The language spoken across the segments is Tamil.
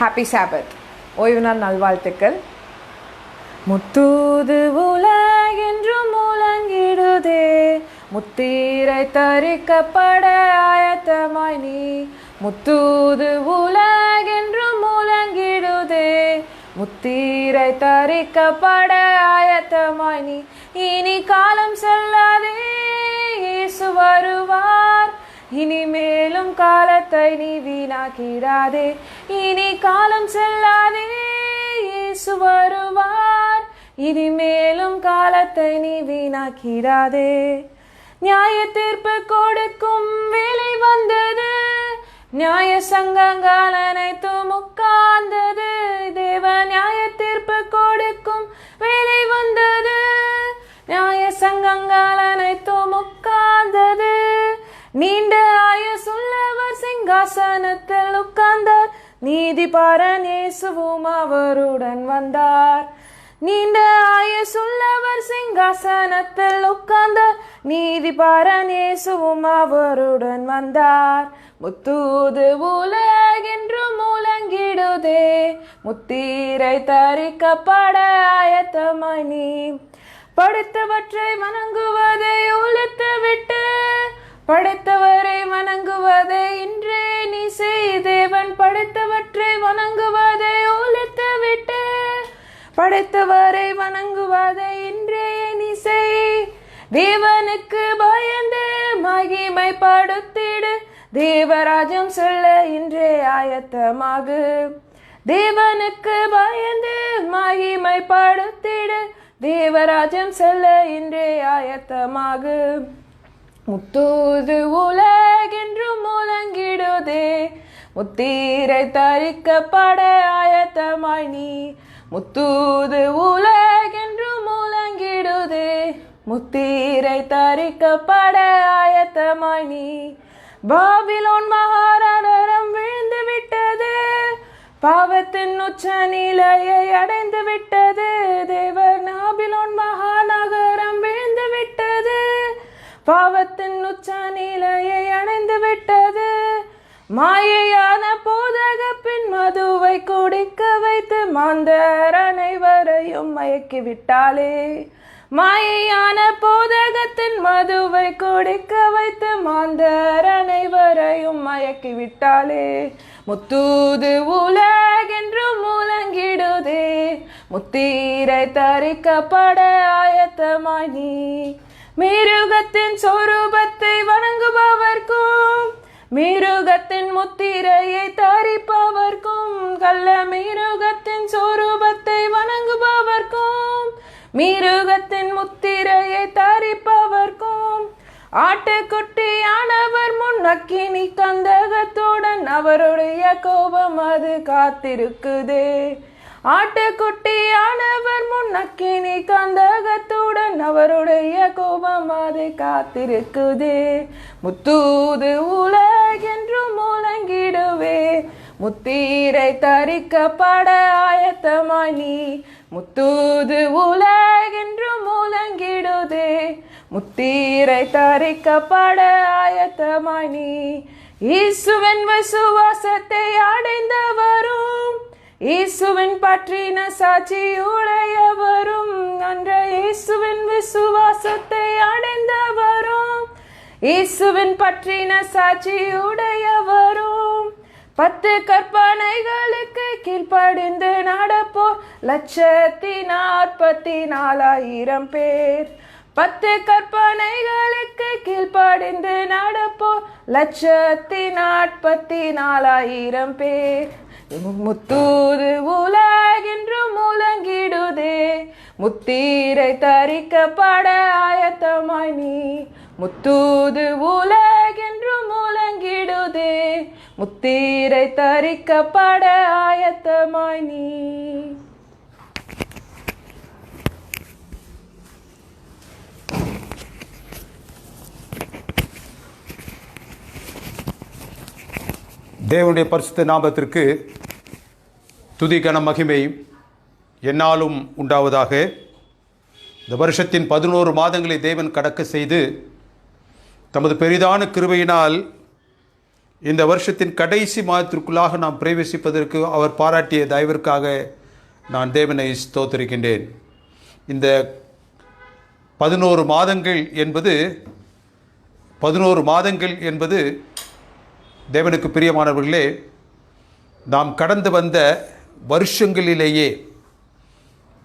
ஹாப்பி சாபத். ஓய்வு நாள் நல்வாழ்த்துக்கள். முத்தூது உலகென்றும் முழங்கிடுதே, முத்தீரை தரிக்கப்பட ஆயத்தமாய் நீ. முத்தூது உலகென்றும் முழங்கிடுதே, முத்தீரை தரிக்கப்பட ஆயத்தமாய் நீ. இனி காலம் செல்லாதே, இயேசு வருவார். இனி மேலும் காலத்தை நீ வீணாக்கிடாதே. இனி காலம் செல்லாதே, இயேசு வருவார். இனி மேலும் காலத்தை நீ வீணாக்கிடாதே. நியாய தீர்ப்பு கொடுக்கும் வேலை வந்தது, நியாய சங்கங்கள் அனைத்தும் உட்கார்ந்தது. தேவ நியாய தீர்ப்பு கொடுக்கும் வேலை வந்தது, நியாய சங்கங்கள் அனைத்தும் உட்கார்ந்தது. நீண்ட ஆயுசுள்ளவர் சிங்காசனத்தில் உட்கார்ந்தார், நீதிபரன் இயேசுவும் அவருடன் வந்தார். நீண்ட ஆயுசுள்ளவர் சிங்காசனத்தில் உட்கார்ந்தார், நீதிபரன் இயேசுவும் அவருடன் வந்தார். முத்தூது உலகென்றும் முழங்கிடுதே, முத்தீரை தரிக்கப்பட ஆயத்தமாய் நீ. படைத்தவற்றை வணங்குவதை ஒழித்து விட்டு, படைத்தவரை வணங்குவதை இன்றே நீ செய். தேவன் படைத்தவற்றை வணங்குவதை ஒழித்து விட்டு, படைத்தவரை வணங்குவதை இன்றே நீ செய். தேவனுக்கு பயந்து மகிமைப்படுத்திடு, தேவராஜ்யம் செல்ல இன்றே ஆயத்தமாகு. தேவனுக்கு பயந்து மகிமைப்படுத்திடு, தேவராஜ்யம் செல்ல இன்றே ஆயத்தமாகு. முத்தூது உலகென்றும் முழங்கிடுதே, முத்தீரை தரிக்கப்பட ஆயத்தமாய் நீ. முத்தூது உலகென்றும் முழங்கிடுதே, முத்தீரை தரிக்கப்பட ஆயத்தமாய் நீ. பாபிலோன் மகாநகரம் விழுந்து விட்டது, பாவத்தின் உச்ச நிலையை அடைந்து விட்டது. தேவர் பாபிலோன் மகாநகரம் விழுந்து விட்டது, பாவத்தின் உச்ச நிலையை அடைந்து விட்டது. மாயையான போதக பின் மதுவை குடிக்க வைத்து மாந்தர் அனைவரையும் மயக்கி விட்டாளே. மாயையான போதகத்தின் மதுவை குடிக்க வைத்து மாந்தர் அனைவரையும் மயக்கி விட்டாளே. முத்தூது உலகென்றும் முழங்கிடுதே, முத்தீரை தரிக்கப்பட ஆயத்தமாய் நீ. மிருகத்தின் சொரூபத்தை வணங்குபவர்க்கும், மிருகத்தின் முத்திரையை தரிப்பவர்க்கும், கள்ள மிருகத்தின் சொரூபத்தை வணங்குபவர்க்கும், மிருகத்தின் முத்திரையை தரிப்பவர்க்கும், ஆட்டுக்குட்டியானவர் முன் அக்கினி கந்தகத்துடன் அவருடைய கோபம் அது காத்திருக்குதே. ஆட்டுக்குட்டியானவர் முன் அக்கினி கந்தகத்துடன் அவருடைய கோபம் அது காத்திருக்குதே. முத்தூது உலகென்றும் முழங்கிடுவே, முத்தீரை தரிக்கப்பட ஆயத்தமாய் நீ. முத்தூது உலகென்றும் முழங்கிடுதே, முத்தீரை தரிக்கப்பட ஆயத்தமாய் நீ. இயேசுவின் விசுவாசத்தை அடைந்தவரும், இயேசுவின் பற்றின சாட்சி உடையவரும், அன்ற இயேசுவின் விசுவாசத்தை அடைந்தவரும், இயேசுவின் பற்றின சாட்சி உடையவரும். 10 கற்பனைகளுக்கு கீழ்ப்படிந்து நடப்போர் 1,44,000 பேர். 10 கற்பனைகளுக்கு கீழ்ப்படிந்து நடப்போர் 1,44,000 பேர். முத்தூது உலகென்றும் முழங்கிடுதே, முத்தீரை தரிக்கப்பட ஆயத்தமாய் நீ. முத்தூது உலகென்றும் முழங்கிடுதே, முத்தீரை தரிக்கப்பட ஆயத்தமாய் நீ. தேவனுடைய பரிசுத்த நாமத்திற்கு துதி கன மகிமை எந்நாளும் உண்டாவதாக. இந்த வருஷத்தின் 11 மாதங்களை தேவன் கடக்க செய்து தமது பெரிதான கிருபையினால் இந்த வருஷத்தின் கடைசி மாதத்திற்குள்ளாக நாம் பிரவேசிப்பதற்கு அவர் பாராட்டிய தயவிற்காக நான் தேவனை ஸ்தோத்திரிக்கின்றேன். இந்த 11 மாதங்கள் என்பது தேவனுக்கு பிரியமானவர்களே, நாம் கடந்து வந்த வருஷங்களிலேயே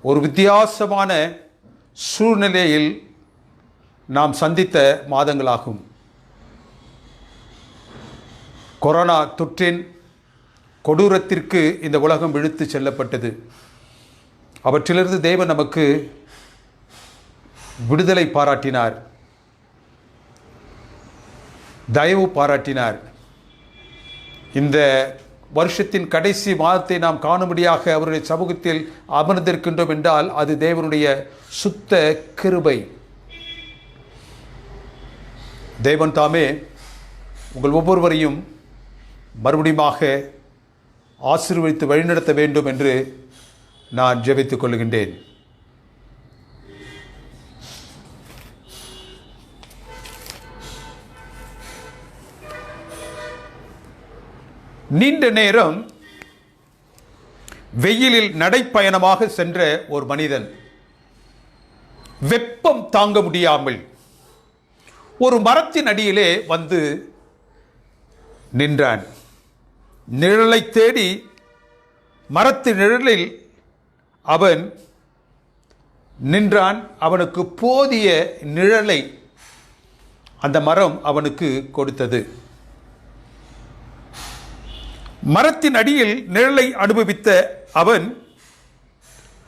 ஒரு வித்தியாசமான சூழ்நிலையில் நாம் சந்தித்த மாதங்களாகும். கொரோனா தொற்றின் கொடூரத்திற்கு இந்த உலகம் இழுத்து செல்லப்பட்டது. அவற்றிலிருந்து தேவன் நமக்கு விடுதலை பாராட்டினார், தயவு பாராட்டினார். இந்த வருஷத்தின் கடைசி மாதத்தை நாம் காணும்படியாக அவருடைய சமூகத்தில் அமர்ந்திருக்கின்றோம் என்றால் அது தேவனுடைய சுத்த கிருபை. தேவன் தாமே உங்கள் ஒவ்வொருவரையும் மறுபடியுமாக ஆசீர்வதித்து வழிநடத்த வேண்டும் என்று நான் ஜெபித்துக் கொள்கின்றேன். நீண்ட நேரம் வெயிலில் நடைப்பயணமாக சென்ற ஒரு மனிதன் வெப்பம் தாங்க முடியாமல் ஒரு மரத்தின் அடியிலே வந்து நின்றான். நிழலை தேடி மரத்தின் நிழலில் அவன் நின்றான். அவனுக்கு போதிய நிழலை அந்த மரம் அவனுக்கு கொடுத்தது. மரத்தின் அடியில் நிழலை அனுபவித்த அவன்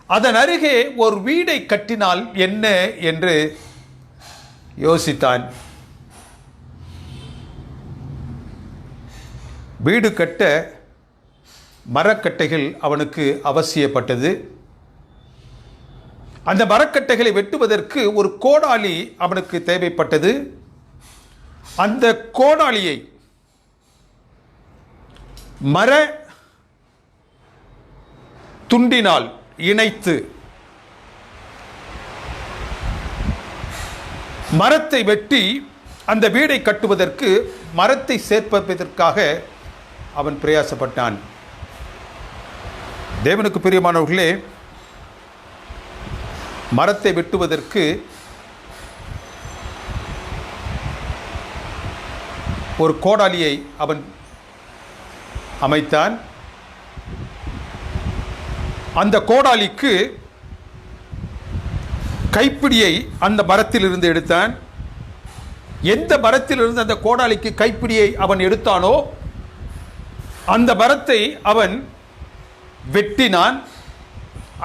அதன் அருகே ஒரு வீடை கட்டினால் என்ன என்று யோசித்தான். வீடு கட்ட மரக்கட்டைகள் அவனுக்கு அவசியப்பட்டது. அந்த மரக்கட்டைகளை வெட்டுவதற்கு ஒரு கோடாலி அவனுக்கு தேவைப்பட்டது. அந்த கோடாலியை மர துண்டினால் இணைத்து மரத்தை வெட்டி அந்த வீடை கட்டுவதற்கு மரத்தை சேர்ப்பதற்காக அவன் பிரயாசப்பட்டான். தேவனுக்கு பிரியமானவர்களே, மரத்தை வெட்டுவதற்கு ஒரு கோடாலியை அவன் அமைத்தான். அந்த கோடாலிக்கு கைப்பிடியை அந்த மரத்திலிருந்து எடுத்தான். எந்த மரத்திலிருந்து அந்த கோடாலிக்கு கைப்பிடியை அவன் எடுத்தானோ அந்த மரத்தை அவன் வெட்டினான்.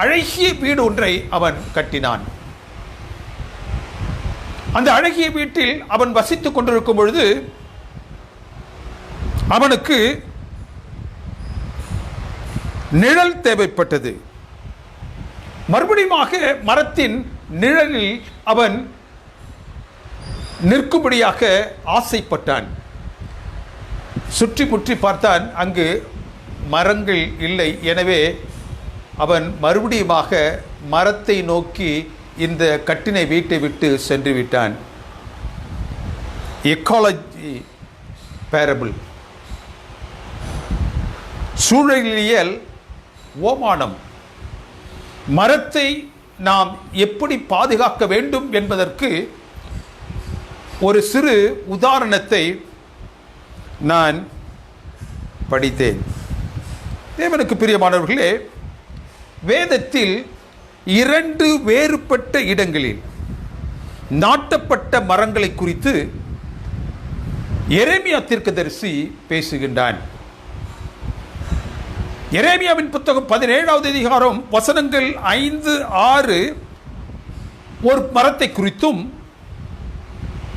அழகிய வீடு ஒன்றை அவன் கட்டினான். அந்த அழகிய வீட்டில் அவன் வசித்துக் கொண்டிருக்கும் பொழுது அவனுக்கு நிழல் தேவைப்பட்டது. மறுபடியுமாக மரத்தின் நிழலில் அவன் நிற்கும்படியாக ஆசைப்பட்டான். சுற்றி முற்றி பார்த்தான், அங்கு மரங்கள் இல்லை. எனவே அவன் மறுபடியுமாக மரத்தை நோக்கி இந்த கட்டினை வீட்டை விட்டு சென்று விட்டான். எக்காலஜி பேரபிள், சூழலியல் ஓமானம். மரத்தை நாம் எப்படி பாதுகாக்க வேண்டும் என்பதற்கு ஒரு சிறு உதாரணத்தை நான் படித்தேன். தேவனுக்கு பிரியமானவர்களே, வேதத்தில் 2 வேறுபட்ட இடங்களில் நாட்டப்பட்ட மரங்களை குறித்து எரேமியா தீர்க்கதரிசி பேசுகின்றான். எரேமியாவின் புத்தகம் 17வது அதிகாரம் வசனங்கள் 5, 6 ஒரு மரத்தை குறித்தும்,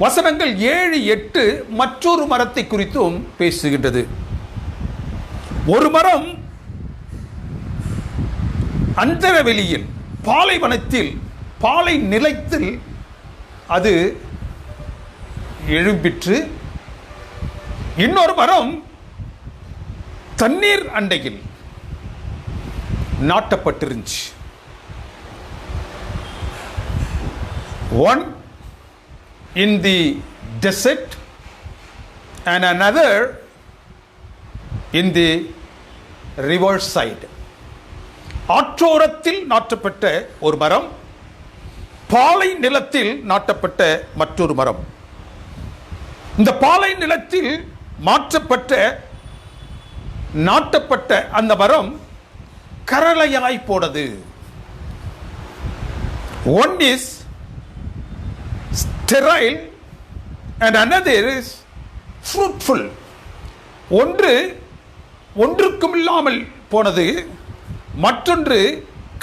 வசனங்கள் 7, 8 மற்றொரு மரத்தை குறித்தும் பேசுகின்றது. ஒரு மரம் அந்தரவெளியில், பாலைவனத்தில், பாலை நிலத்தில் அது எழும்பிற்று. இன்னொரு மரம் தண்ணீர் அண்டையில் நாட்டப்பட்டிருந்துச்சு. One in the desert and another in the river side, ஆற்றோரத்தில் நாட்டப்பட்ட ஒரு மரம், பாலை நிலத்தில் நாட்டப்பட்ட மற்றொரு மரம். இந்த பாலை நிலத்தில் நாட்டப்பட்ட அந்த மரம் கரளையாய் போனது. One is sterile and another is fruitful. ஒன்றுக்கும் இல்லாமல் போனது, மற்றொன்று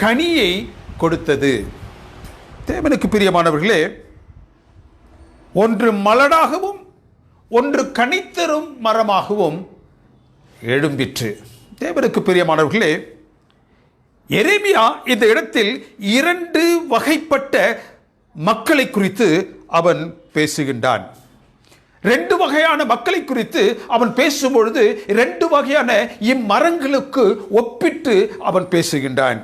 கனியை கொடுத்தது. தேவனுக்கு பிரியமானவர்களே, ஒன்று மலடாகவும் ஒன்று கனித்தரும் மரமாகவும் எழும்பிற்று. தேவனுக்கு பிரியமானவர்களே, எரேமியா இந்த இடத்தில் 2 வகைப்பட்ட மக்களை குறித்து அவன் பேசுகின்றான். 2 வகையான மக்களை குறித்து அவன் பேசும்பொழுது 2 வகையான இம்மரங்களுக்கு ஒப்பிட்டு அவன் பேசுகின்றான்.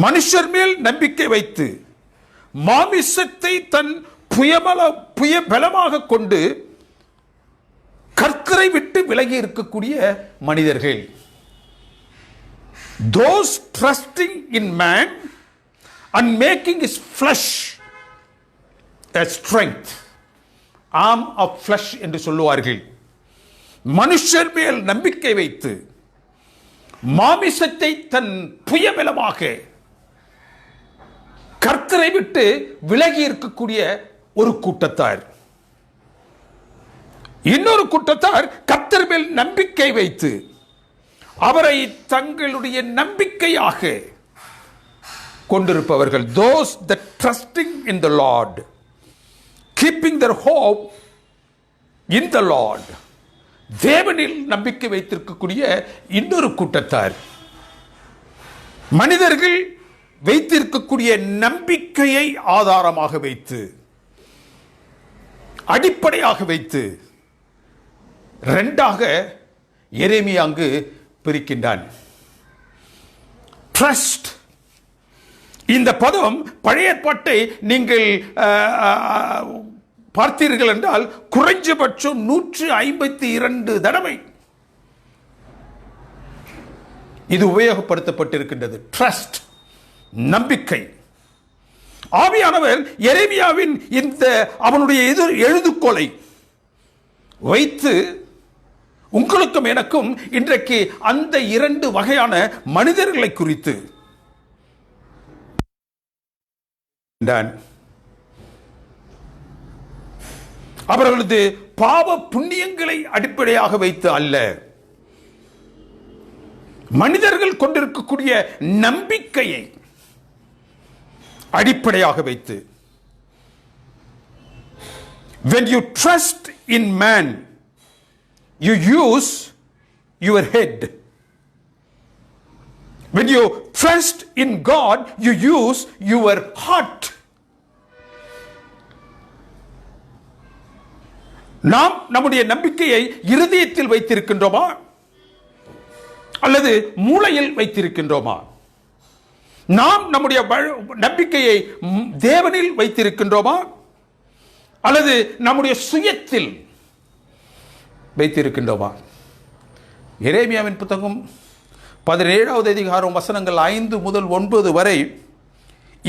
மனுஷர் மேல் நம்பிக்கை வைத்து மாமிசத்தை தன் புய பலமாக கொண்டு கர்த்தரை விட்டு விலகி இருக்கக்கூடிய மனிதர்கள். Those trusting in man and making his flesh a strength, arm of flesh என்று சொல்லுவார்கள். மனுஷர் மேல் நம்பிக்கை வைத்து மாமிசத்தை தன் புயபலமாக கர்த்தரை விட்டு விலகி இருக்கக்கூடிய ஒரு கூட்டத்தார். இன்னொரு கூட்டத்தார் கர்த்தர் மேல் நம்பிக்கை வைத்து அவரை தங்களுடைய நம்பிக்கையாக கொண்டிருப்பவர்கள். Those that trusting in the Lord, keeping their hope in the Lord, தேவனில் நம்பிக்கை வைத்திருக்கக்கூடிய இன்னொரு கூட்டத்தார். மனிதர்கள் வைத்திருக்கக்கூடிய நம்பிக்கையை ஆதாரமாக வைத்து, அடிப்படையாக வைத்து 2ஆக எரேமியா அங்கு பிரிக்கின்றான். ட்ரஸ்ட், இந்த பதம் பழைய ஏற்பாட்டை நீங்கள் பார்த்தீர்கள் என்றால் குறைஞ்சபட்சம் 152 தடவை இது உபயோகப்படுத்தப்பட்டிருக்கின்றது. ட்ரஸ்ட், நம்பிக்கை. ஆவியானவர் எரேமியாவின் இந்த அவனுடைய எழுதுகோலை வைத்து உங்களுக்கும் எனக்கும் இன்றைக்கு அந்த 2 வகையான மனிதர்களை குறித்து அவர்களது பாவ புண்ணியங்களை அடிப்படையாக வைத்து அல்ல, மனிதர்கள் கொண்டிருக்கக்கூடிய நம்பிக்கையை அடிப்படையாக வைத்து. When you trust in man, you use your head. When you trust in God, you use your heart. நாம் நம்முடைய நம்பிக்கையை இருதயத்தில் வைத்திருக்கின்றோமா அல்லது மூளையில் வைத்திருக்கின்றோமா? நாம் நம்முடைய நம்பிக்கையை தேவனில் வைத்திருக்கின்றோமா அல்லது நம்முடைய சுயத்தில் வைத்திருக்கின்றோமா? எரேமியாவின் புத்தகம் 17வது அதிகாரம் வசனங்கள் 5 முதல் 9 வரை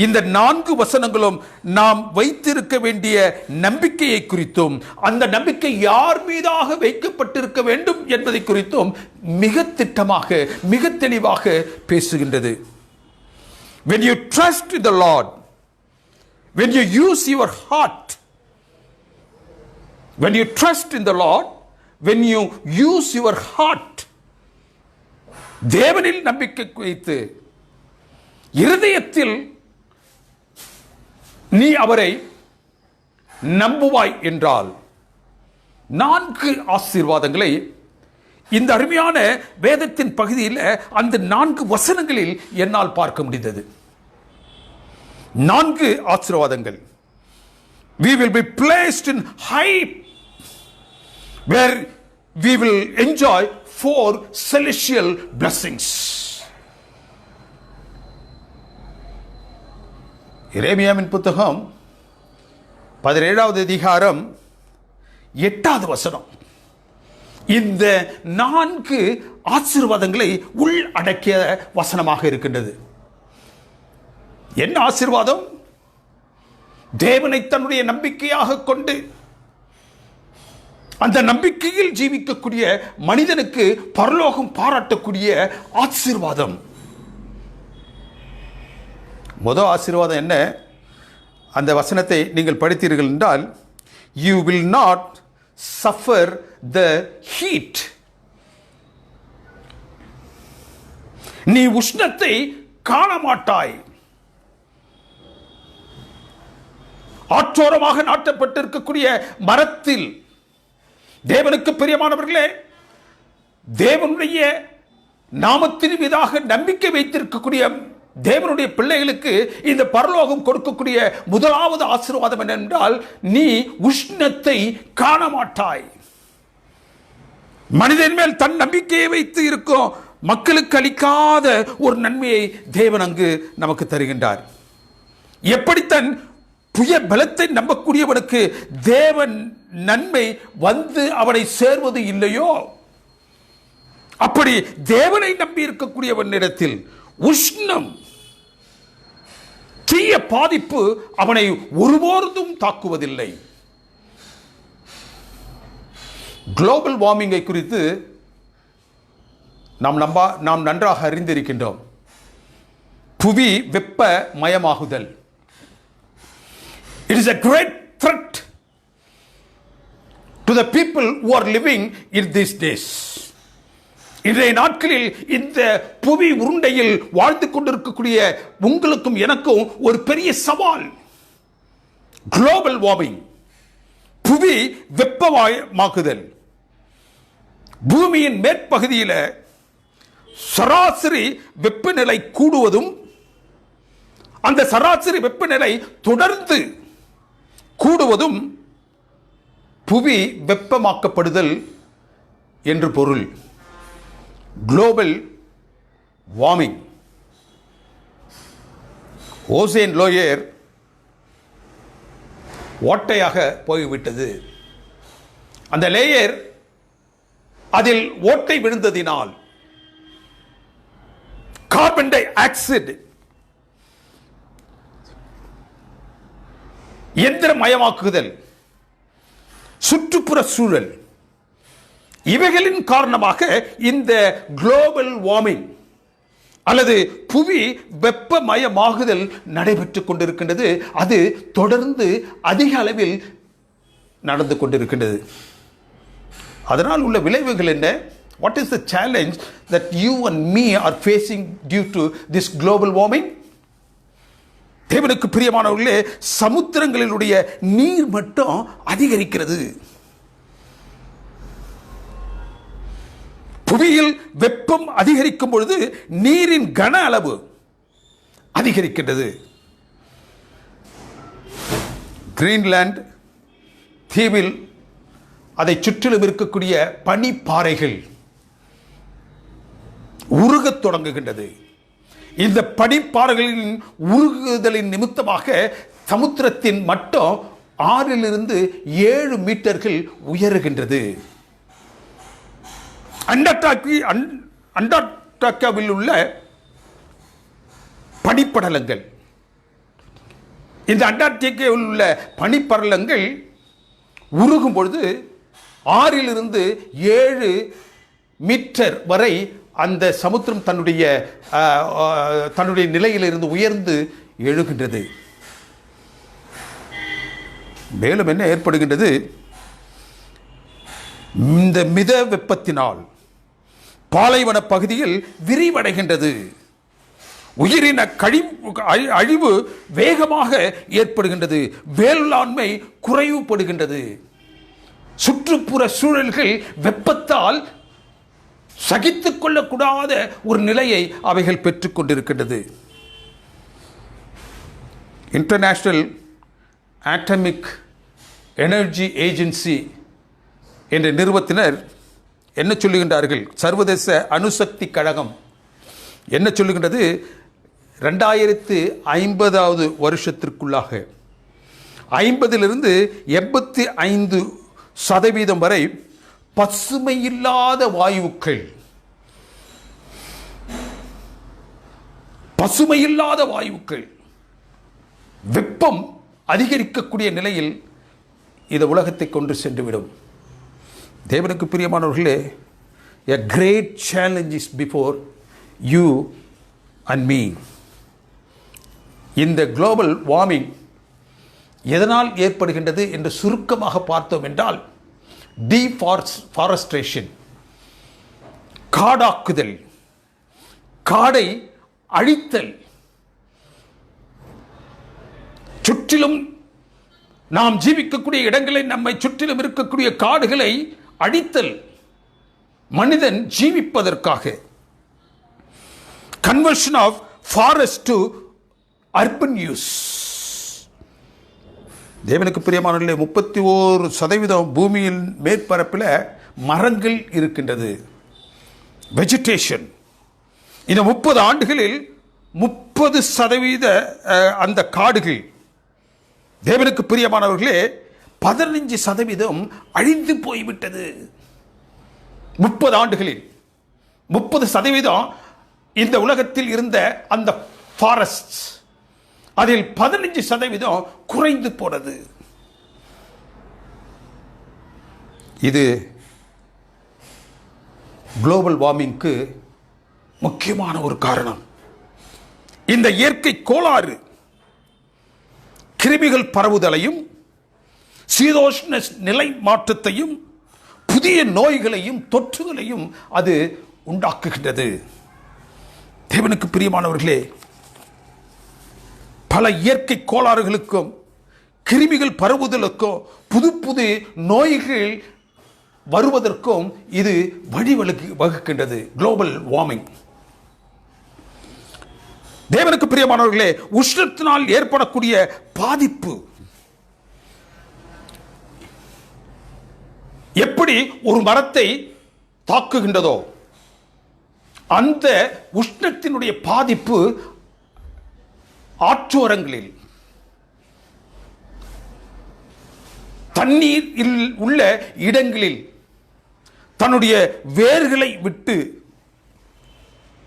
இந்த 4 வசனங்களும் நாம் வைத்திருக்க வேண்டிய நம்பிக்கையை குறித்தும் அந்த நம்பிக்கை யார் மீதாக வைக்கப்பட்டிருக்க வேண்டும் என்பதை குறித்தும் மிக திட்டமாக மிக தெளிவாக பேசுகின்றது. When you trust in the Lord, when you use your heart, when you trust in the Lord, when you use your heart, தேவனில் நம்பிக்கை வைத்து இருதயத்தில் நீ அவரை நம்புவாய் என்றால் 4 ஆசீர்வாதங்களை இந்த அருமையான வேதத்தின் பகுதியில் அந்த 4 வசனங்களில் என்னால் பார்க்க முடிந்தது. 4 ஆசீர்வாதங்கள். We will be placed in high where we will enjoy 4 celestial blessings. எரேமியாவின் புத்தகம் 17வது அதிகாரம் 8வது வசனம். இந்த 4 ஆசீர்வாதங்களை உள் அடக்கிய வசனமாக இருக்கின்றது. என்ன ஆசீர்வாதம்? தேவனை தன்னுடைய நம்பிக்கையாக கொண்டு அந்த நம்பிக்கையில் ஜீவிக்கக்கூடிய மனிதனுக்கு பரலோகம் பாராட்டக்கூடிய ஆசீர்வாதம். முதல் ஆசீர்வாதம் என்ன? அந்த வசனத்தை நீங்கள் படித்தீர்கள் என்றால், you will not suffer the heat. நீ உஷ்ணத்தை காண மாட்டாய். ஆற்றோரமாக நாட்டப்பட்டிருக்கக்கூடிய மரத்தில், தேவனுக்கு பிரியமானவர்களே, தேவனுடைய நாமத்தின் மீதாக நம்பிக்கை வைத்திருக்கக்கூடிய தேவனுடைய பிள்ளைகளுக்கு இந்த பரலோகம் கொடுக்கக்கூடிய முதலாவது ஆசீர்வாதம் என்னவென்றால், நீ உஷ்ணத்தை காண மாட்டாய். மனிதன் மேல் தன் நம்பிக்கையை வைத்து இருக்கும் மக்களுக்கு அளிக்காத ஒரு நன்மையை தேவன் அங்கு நமக்கு தருகின்றார். எப்படி தன் புய பலத்தை நம்பக்கூடியவனுக்கு தேவன் நன்மை வந்து அவனை சேர்வது இல்லையோ, அப்படி தேவனை நம்பி இருக்கக்கூடியவனிடத்தில் உஷ்ணம், தீய பாதிப்பு அவனை ஒருபோதும் தாக்குவதில்லை. குளோபல் வார்மிங்கை குறித்து நாம் நன்றாக அறிந்திருக்கின்றோம். புவி வெப்பமயமாகுதல். It is a great threat to the people who are living in these days. இன்றைய நாட்களில் இந்த புவி உருண்டையில் வாழ்ந்து கொண்டிருக்கக்கூடிய உங்களுக்கும் எனக்கும் ஒரு பெரிய சவால். குளோபல் வார்மிங், புவி வெப்பமயமாகுதல். பூமியின் மேற்பகுதியில் சராசரி வெப்பநிலை கூடுவதும், அந்த சராசரி வெப்பநிலை தொடர்ந்து கூடுவதும் புவி வெப்பமாக்கப்படுதல் என்று பொருள். Global warming. ஓசோன் லேயர் ஓட்டையாக போய்விட்டது. அந்த லேயர், அதில் ஓட்டை விழுந்ததினால் கார்பன் டை ஆக்சைடு, இயந்திரமயமாக்குதல், சுற்றுப்புற சூழல், இவைகளின் காரணமாக இந்த குளோபல் வார்மிங் அல்லது புவி வெப்பமயமாகுதல் நடைபெற்றுக் கொண்டிருக்கின்றது. அது தொடர்ந்து அதிக அளவில் நடந்து கொண்டிருக்கின்றது. அதனால் உள்ள விளைவுகள் என்ன? What is the challenge that you and me are facing due to this global warming? தேவனுக்கு பிரியமானவர்களே, சமுத்திரங்களினுடைய நீர் மட்டம் அதிகரிக்கிறது. புவியில் வெப்பம் அதிகரிக்கும் பொழுது நீரின் கன அளவு அதிகரிக்கின்றது. கிரீன்லாந்து தீவில் அதை சுற்றிலும் இருக்கக்கூடிய பனிப்பாறைகள் உருகத் தொடங்குகின்றது. இந்த பனிப்பாறைகளின் உருகுதலின் நிமித்தமாக சமுத்திரத்தின் மட்டம் 6 to 7 மீட்டர்கள் உயருகின்றது. அண்டார்டிகாவில் உள்ள பனிப்படலங்கள், இந்த அண்டார்டிகாவில் உள்ள பனிப்படலங்கள் உருகும் பொழுது 6 to 7 மீட்டர் வரை அந்த சமுத்திரம் தன்னுடைய நிலையிலிருந்து உயர்ந்து எழுகின்றது. மேலும் என்ன ஏற்படுகின்றது? இந்த மித வெப்பத்தினால் பாலைவன பகுதியில் விரிவடைகின்றது. உயிரின அழிவு வேகமாக ஏற்படுகின்றது. வேளாண்மை குறைவுபடுகின்றது. சுற்றுப்புற சூழல்கள் வெப்பத்தால் சகித்துக் கொள்ளக்கூடாத ஒரு நிலையை அவைகள் பெற்றுக் கொண்டிருக்கின்றது. இன்டர்நேஷனல் ஆட்டமிக் எனர்ஜி ஏஜென்சி என்ற நிறுவனத்தினர் என்ன சொல்லுகின்றார்கள்? சர்வதேச அணுசக்தி கழகம் என்ன சொல்லுகின்றது? 2050 வருஷத்திற்குள்ளாக 50 to 85% வரை பசுமையில்லாத வாயுக்கள், பசுமையில்லாத வாயுக்கள், வெப்பம் அதிகரிக்கக்கூடிய நிலையில் இந்த உலகத்தை கொண்டு சென்றுவிடும். தேவனுக்கு பிரியமானவர்களே, a great challenge is before you and me. இந்த குளோபல் வார்மிங் எதனால் ஏற்படுகின்றது என்று சுருக்கமாக பார்த்தோம் என்றால், டீஃபாரஸ்ட்ரேஷன், காடாக்குதல், காடை அழித்தல், சுற்றிலும் நாம் ஜீவிக்கக்கூடிய இடங்களை, நம்மை சுற்றிலும் இருக்கக்கூடிய காடுகளை அழித்தல், மனிதன் ஜீவிப்பதற்காக. Conversion of forest to urban use. தேவனுக்கு பிரியமானவர்களே, 31% பூமியின் மேற்பரப்பில் மரங்கள் இருக்கின்றது, வெஜிடேஷன். இந்த 30 ஆண்டுகளில் 30% அந்த காடுகள், தேவனுக்கு பிரியமானவர்களே, 15% அழிந்து போய்விட்டது. 30 ஆண்டுகளில் 30% இந்த உலகத்தில் இருந்த அந்த ஃபாரஸ்ட், அதில் 15% குறைந்து போனது. இது குளோபல் வார்மிங்க்கு முக்கியமான ஒரு காரணம். இந்த இயற்கை கோளாறு கிருமிகள் பரவுதலையும், சீதோஷ்ண நிலை மாற்றத்தையும், புதிய நோய்களையும் தொற்றுகளையும் அது உண்டாக்குகின்றது. தேவனுக்கு பிரியமானவர்களே, பல இயற்கை கோளாறுகளுக்கும் கிருமிகள் பரவுதலுக்கும் புது புது நோய்கள் வருவதற்கும் இது வழிவகுக்கின்றது. Global warming. தேவனுக்கு பிரியமானவர்களே, உஷ்ணத்தினால் ஏற்படக்கூடிய பாதிப்பு எப்படி ஒரு மரத்தை தாக்குகின்றதோ, அந்த உஷ்ணத்தினுடைய பாதிப்பு ஆற்றோரங்களில், தண்ணீர் உள்ள இடங்களில் தன்னுடைய வேர்களை விட்டு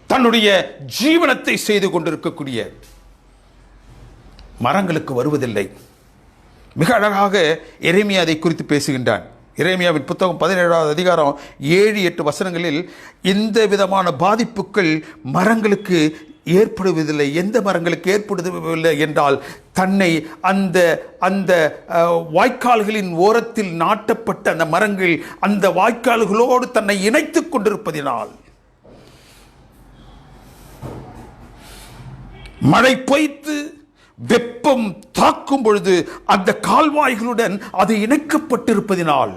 தன்னுடைய ஜீவனத்தை செய்து கொண்டிருக்கக்கூடிய மரங்களுக்கு வருவதில்லை. மிக அழகாக எரேமியா அதை குறித்து பேசுகின்றான். எரேமியாவின் புத்தகம் 17வது அதிகாரம் 7-8 வசனங்களில் இந்த விதமான பாதிப்புகள் மரங்களுக்கு ஏற்படுவதில்லை. எந்த மரங்களுக்கு ஏற்படுவதில்லை என்றால், தன்னை அந்த அந்த வாய்க்கால்களின் ஓரத்தில் நாட்டப்பட்ட அந்த மரங்கள் அந்த வாய்க்கால்களோடு தன்னை இணைத்துக் கொண்டிருப்பதினால், மழை பொய்த்து வெப்பம் தாக்கும் பொழுது அந்த கால்வாய்களுடன் அது இணைக்கப்பட்டிருப்பதினால்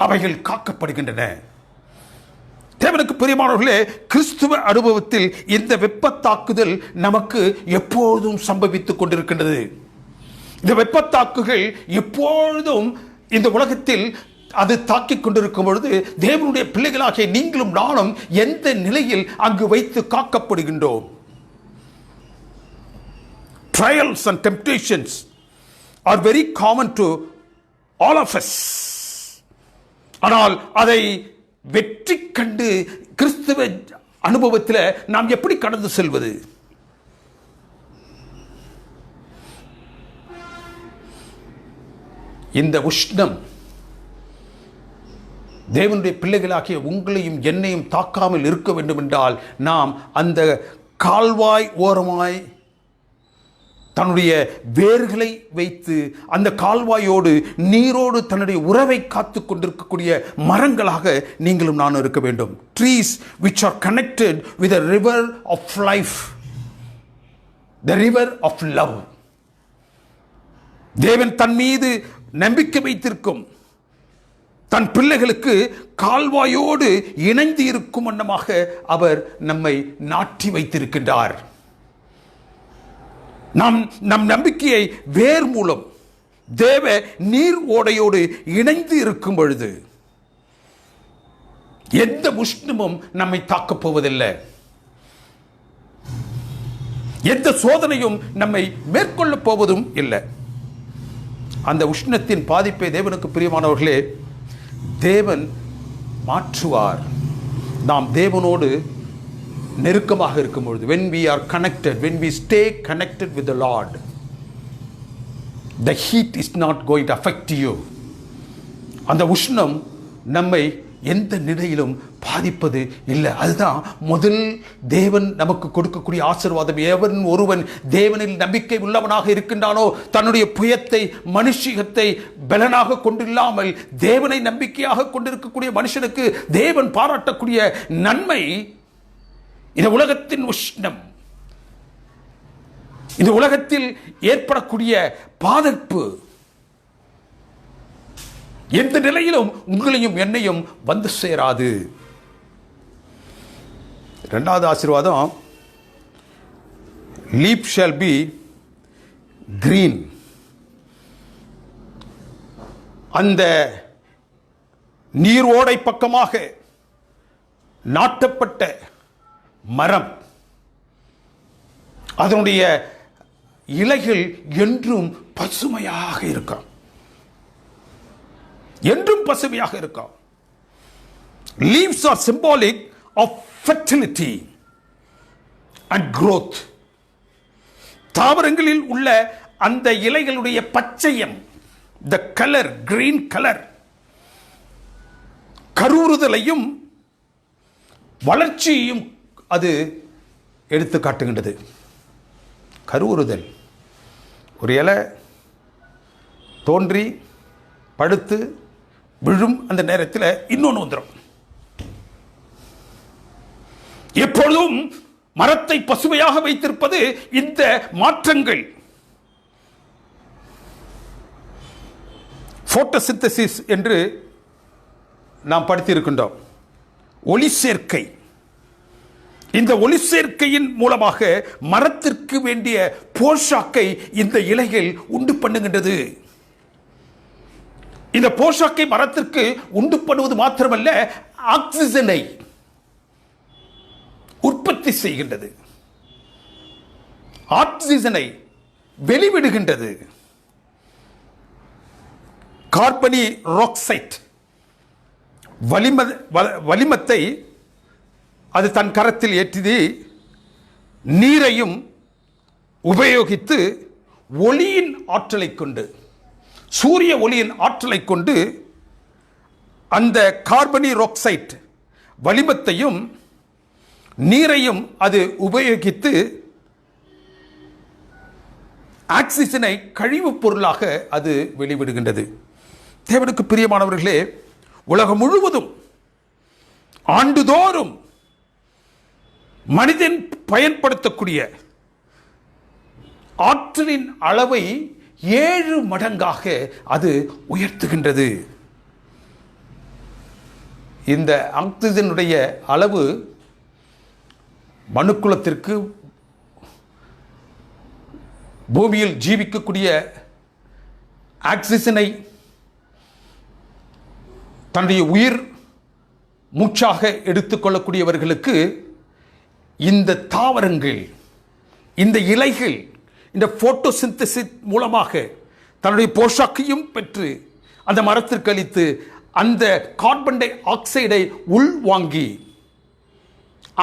அவைகள் காக்கப்படுகின்றன. தேவனுக்கு பிரியமானவர்களே, கிறிஸ்துவ அனுபவத்தில் இந்த வெப்ப தாக்குதல் நமக்கு எப்பொழுதும் சம்பவித்துக் கொண்டிருக்கின்றது. இந்த வெப்பத்தாக்குகள் எப்பொழுதும் இந்த உலகத்தில் அது தாக்கிக் கொண்டிருக்கும் பொழுது, தேவனுடைய பிள்ளைகளாகிய நீங்களும் நானும் எந்த நிலையில் அங்கு வைத்து காக்கப்படுகின்றோம்? Trials and temptations are very common to all of us. ஆனால் அதை வெற்றி கண்டு கிறிஸ்துவ அனுபவத்தில் நாம் எப்படி கடந்து செல்வது? இந்த உஷ்ணம் தேவனுடைய பிள்ளைகளாகிய உங்களையும் என்னையும் தாக்காமல் இருக்க வேண்டும் என்றால், நாம் அந்த கால்வாய் ஓரமாய் தன்னுடைய வேர்களை வைத்து அந்த கால்வாயோடு நீரோடு தன்னுடைய உறவை காத்து கொண்டிருக்கக்கூடிய மரங்களாக நீங்களும் நானும் இருக்க வேண்டும். Trees which are connected with a river of life, the river of love. தேவன் தன் மீது நம்பிக்கை வைத்திருக்கும் தன் பிள்ளைகளுக்கு கால்வாயோடு இணைந்து இருக்கும் வண்ணமாக அவர் நம்மை நாட்டி வைத்திருக்கின்றார். நம் நம்பிக்கையை வேர் மூலம் தேவ நீர் ஓடையோடு இணைந்து இருக்கும் பொழுது எந்த உஷ்ணமும் நம்மை தாக்கப் போவதில்லை. எந்த சோதனையும் நம்மை மேற்கொள்ளப் போவதும் இல்லை. அந்த உஷ்ணத்தின் பாதிப்பை தேவனுக்கு பிரியமானவர்களே தேவன் மாற்றுவார். நாம் தேவனோடு நெருக்கமாக இருக்கும் பொழுது, when we are connected, when we stay connected with the Lord, the heat is not going to affect you. அந்த உஷ்ணம் நம்மை எந்த நிலையிலும் பாதிப்பது இல்லை. அதுதான் முதல் தேவன் நமக்கு கொடுக்கக்கூடிய ஆசீர்வாதம். எவன் ஒருவன் தேவனில் நம்பிக்கை உள்ளவனாக இருக்கின்றானோ, தன்னுடைய புயத்தை மனுஷிகத்தை பலனாக கொண்டில்லாமல் தேவனை நம்பிக்கையாக கொண்டிருக்கக்கூடிய மனுஷனுக்கு தேவன் பாராட்டக்கூடிய நன்மை இந்த உலகத்தின் உஷ்ணம், இந்த உலகத்தில் ஏற்படக்கூடிய பாதிப்பு எந்த நிலையிலும் உங்களையும் என்னையும் வந்து சேராது. இரண்டாவது ஆசீர்வாதம், லீப் ஷால் பி கிரீன். அந்த நீரோடை பக்கமாக நாட்டப்பட்ட மரம், அதனுடைய இலைகள் என்றும் பசுமையாக இருக்கும், என்றும் பசுமையாக இருக்கும். Leaves are symbolic of fertility and growth. தாவரங்களில் உள்ள அந்த இலைகளுடைய பச்சையம், the color, green color, கருவுறுதலையும் வளர்ச்சியையும் அது எடுத்து காட்டுகின்றது. கருவுறுதல், ஒரு இலை தோன்றி படுத்து விழும் அந்த நேரத்தில் இன்னொன்று வந்துடும். எப்பொழுதும் மரத்தை பசுமையாக வைத்திருப்பது இந்த மாற்றங்கள். போட்டோசிந்தசிஸ் என்று நாம் படித்திருக்கின்றோம், ஒளி சேர்க்கை. இந்த ஒளி சேர்க்கையின் மூலமாக மரத்திற்கு வேண்டிய போஷாக்கை இந்த இலைகள் உண்டு பண்ணுகின்றது. இந்த போஷாக்கை மரத்திற்கு உண்டு பண்ணுவது மாத்திரமல்ல, ஆக்சிஜனை உற்பத்தி செய்கின்றது, ஆக்சிஜனை வெளிவிடுகின்றது. கார்பனி ஆக்சைடு வளிமத்தை அது தன் கரத்தில் ஏற்றி நீரையும் உபயோகித்து ஒளியின் ஆற்றலை கொண்டு, சூரிய ஒளியின் ஆற்றலை கொண்டு அந்த கார்பனி ஆக்சைடு வளிமத்தையும் நீரையும் அது உபயோகித்து ஆக்சிஜனை கழிவுப் பொருளாக அது வெளிவிடுகின்றது. தேவனுக்கு பிரியமானவர்களே, உலகம் முழுவதும் ஆண்டுதோறும் மனிதன் பயன்படுத்தக்கூடிய ஆற்றலின் அளவை 7 மடங்காக அது உயர்த்துகின்றது. இந்த ஆக்சிஜனுடைய அளவு மனுக்குலத்திற்கு, பூமியில் ஜீவிக்கக்கூடிய ஆக்சிஜனை தன்னுடைய உயிர் மூச்சாக எடுத்துக்கொள்ளக்கூடியவர்களுக்கு இந்த தாவரங்கள், இந்த இலைகள், இந்த போட்டோசிந்தசிஸ் மூலமாக தன்னுடைய போஷாக்கையும் பெற்று அந்த மரத்திற்கு அளித்து அந்த கார்பன் டை ஆக்சைடை உள்வாங்கி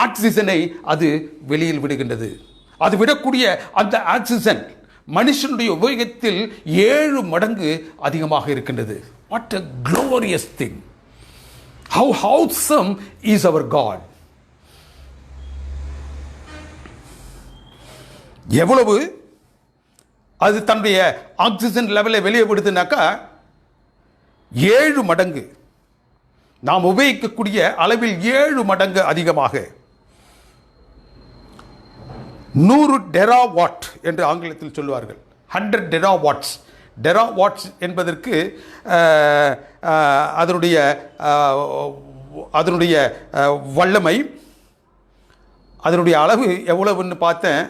ஆக்சிஜனை அது வெளியில் விடுகின்றது. அது விடக்கூடிய அந்த ஆக்சிஜன் மனுஷனுடைய உபயோகத்தில் 7 மடங்கு அதிகமாக இருக்கின்றது. What a glorious thing! How awesome is our God! எவ்வளவு அது தன்னுடைய ஆக்சிஜன் லெவலை வெளியே விடுதுனாக்கா 7 மடங்கு, நாம் உபயோகிக்கக்கூடிய அளவில் 7 மடங்கு அதிகமாக. 100 டெராவாட் என்று ஆங்கிலத்தில் சொல்லுவார்கள். 100 டெராவாட்ஸ். டெராவாட்ஸ் என்பதற்கு அதனுடைய வல்லமை, அதனுடைய அளவு எவ்வளவுன்னு பார்த்தேன்.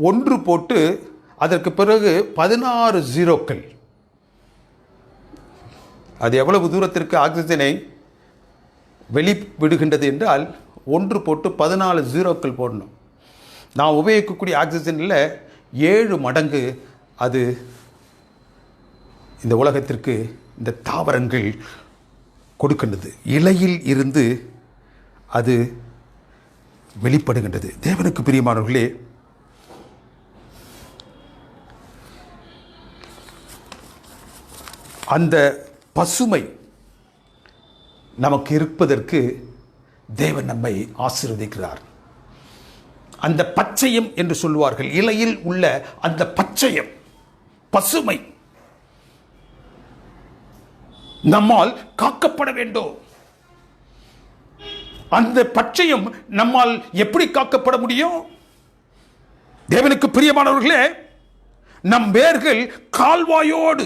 1 போட்டு அதற்கு பிறகு 16 ஜீரோக்கள். அது எவ்வளவு தூரத்திற்கு ஆக்சிஜனை வெளிவிடுகின்றது என்றால் 1 போட்டு 14 ஜீரோக்கள் போடணும். நான் உபயோகிக்கக்கூடிய ஆக்சிஜனில் 7 மடங்கு அது இந்த உலகத்திற்கு இந்த தாவரங்கள் கொடுக்கின்றது. இலையில் இருந்து அது வெளிப்படுகின்றது. தேவனுக்கு பிரியமானவர்களே, அந்த பசுமை நமக்கு இருப்பதற்கு தேவன் நம்மை ஆசீர்வதிக்கிறார். அந்த பச்சையம் என்று சொல்வார்கள், இலையில் உள்ள அந்த பச்சையம், பசுமை நம்மால் காக்கப்பட வேண்டும். அந்த பச்சையம் நம்மால் எப்படி காக்கப்பட முடியும்? தேவனுக்கு பிரியமானவர்களே, நம் வேர்கள் கால்வாயோடு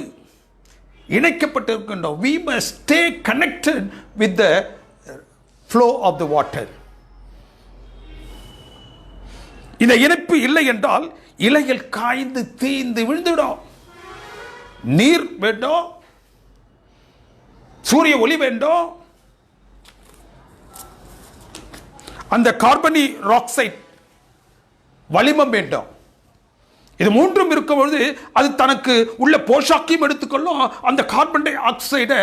இணைக்கப்பட்டிருக்கின்றோம். we must stay connected with the flow of the water. இந்த இணைப்பு இல்லை என்றால் இலைகள் காய்ந்து தீந்து விழுந்துடும். நீர் வேண்டும், சூரிய ஒளி வேண்டும், அந்த கார்பனி ஆக்சைடு வளிமம் வேண்டும். இது மூன்றும் இருக்கும் பொழுது அது தனக்கு உள்ள போஷாக்கையும் எடுத்துக்கொள்ளும். அந்த கார்பன் டை ஆக்சைடை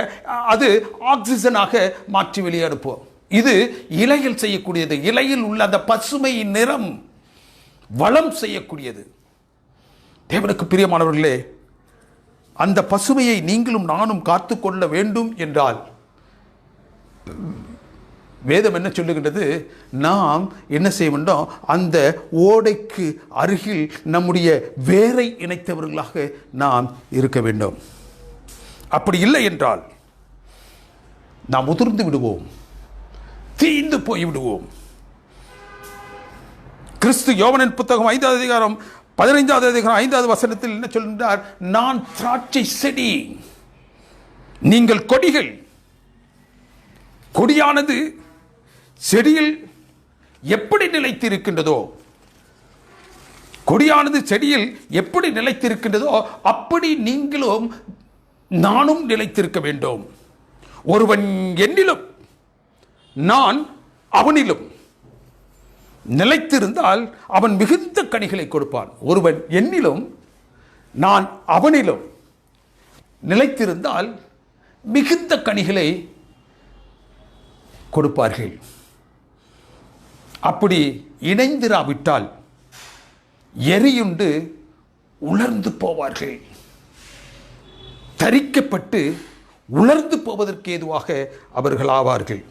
அது ஆக்சிஜனாக மாற்றி வெளியே அனுப்பும். இது இலையில் செய்யக்கூடியது. இலையில் உள்ள அந்த பசுமை நிறம் வளம் செய்யக்கூடியது. தேவனுக்கு பிரியமானவர்களே, அந்த பசுமையை நீங்களும் நானும் காத்துக்கொள்ள வேண்டும் என்றால் வேதம் என்ன சொல்லுகின்றது? நாம் என்ன செய்ய வேண்டும்? அந்த ஓடைக்கு அருகில் நம்முடைய வேரை இணைத்தவர்களாக நாம் இருக்க வேண்டும். அப்படி இல்லை என்றால் நாம் உதிர்ந்து விடுவோம், தீந்து போய் விடுவோம். கிறிஸ்து யோவானின் புத்தகம் 5வது அதிகாரம் 15வது அதிகாரம் 5வது வசனத்தில் என்ன சொல்கின்றார்? நான் திராட்சை செடி, நீங்கள் கொடிகள். கொடியானது செடியில் எப்படி நிலைத்திருக்கின்றதோ, கொடியானது செடியில் எப்படி நிலைத்திருக்கின்றதோ அப்படி நீங்களும் நானும் நிலைத்திருக்க வேண்டும். ஒருவன் என்னிலும் நான் அவனிலும் நிலைத்திருந்தால் அவன் மிகுந்த கனிகளை கொடுப்பான். ஒருவன் என்னிலும் நான் அவனிலும் நிலைத்திருந்தால் மிகுந்த கனிகளை கொடுப்பார்கள். அப்படி இணைந்திராவிட்டால் எரியுண்டு உலர்ந்து போவார்கள். தரிக்கப்பட்டு உலர்ந்து போவதற்கு ஏதுவாக அவர்கள் ஆவார்கள்.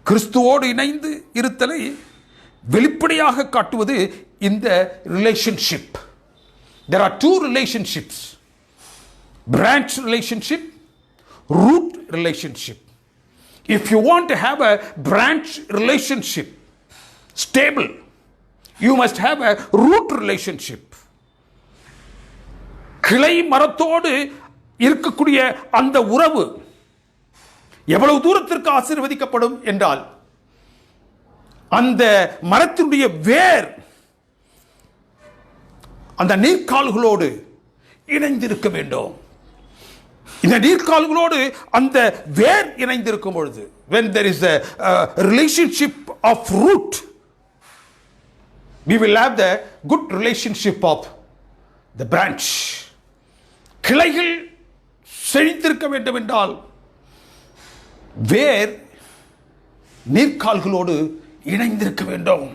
கிறிஸ்துவோடு இணைந்து இருத்தலை வெளிப்படையாக காட்டுவது இந்த relationship. There are two relationships: branch relationship, root relationship. If you want to have a branch relationship stable, you must have a root relationship. கிளை மரத்தோடு இருக்கக்கூடிய அந்த உறவு எவ்வளவு தூரத்திற்கு ஆசீர்வதிக்கப்படும் என்றால், அந்த மரத்தினுடைய வேர் அந்த நீர்க்கால்களோடு இணைந்திருக்க வேண்டும். இந்த நீர்க்கால்களோடு அந்த வேர் இணைந்திருக்கும் பொழுது, when there is a relationship of root, we will have the good relationship of the branch. கிளைகள் செழித்திருக்க வேண்டும் என்றால் வேர் நீர்க்கால்களோடு இணைந்திருக்க வேண்டும்.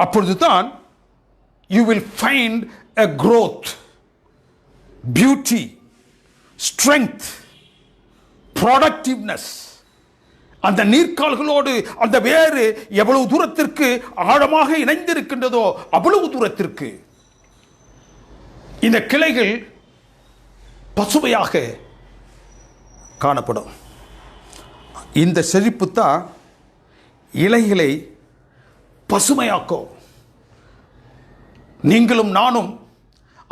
அப்பொழுதுதான் you will find a growth, beauty, strength, productiveness. அந்த நீர்க்கால்களோடு அந்த வேறு எவ்வளவு தூரத்திற்கு ஆழமாக இணைந்திருக்கின்றதோ அவ்வளவு தூரத்திற்கு இந்த கிளைகள் பசுமையாக காணப்படும். இந்த செழிப்பு தான் இலைகளை பசுமையாக்கும். நீங்களும் நானும்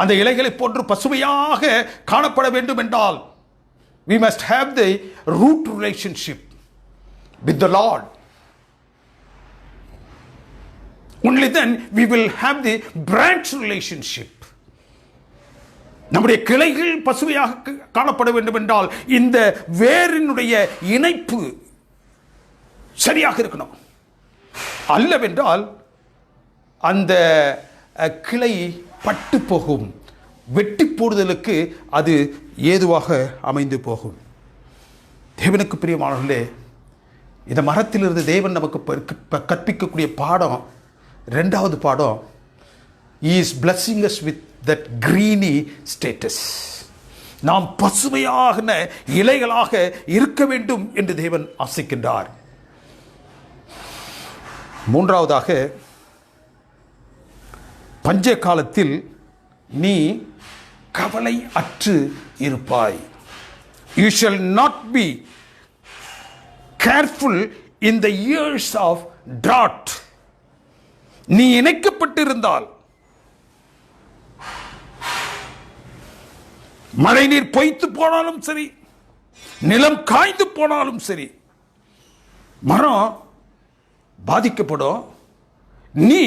அந்த இலைகளை போன்று பசுமையாக காணப்பட வேண்டும் என்றால் we must have the root relationship with the Lord. Only then we will have the branch relationship. நம்முடைய கிளைகள் பசுமையாக காணப்பட வேண்டும் என்றால் இந்த வேரினுடைய இணைப்பு சரியாக இருக்கணும். அல்லவென்றால் அந்த கிளை பட்டு போகும், வெட்டி போடுதலுக்கு அது ஏதுவாக அமைந்து போகும். தேவனுக்கு பிரியமானவர்களே, இந்த மரத்திலிருந்து தேவன் நமக்கு கற்பிக்கக்கூடிய பாடம், இரண்டாவது பாடம், He is blessing us with that greeny status. நாம் பசுமையான இலைகளாக இருக்க வேண்டும் என்று தேவன் ஆசைக்கின்றார். மூன்றாவதாக, பஞ்ச காலத்தில் நீ கவலை அற்று இருப்பாய். You shall not be careful in the years of drought. நீ இணைக்கப்பட்டிருந்தால், மழை நீர் பொய்த்து போனாலும் சரி, நிலம் காய்ந்து போனாலும் சரி, மரம் பாதிக்கப்படும். நீ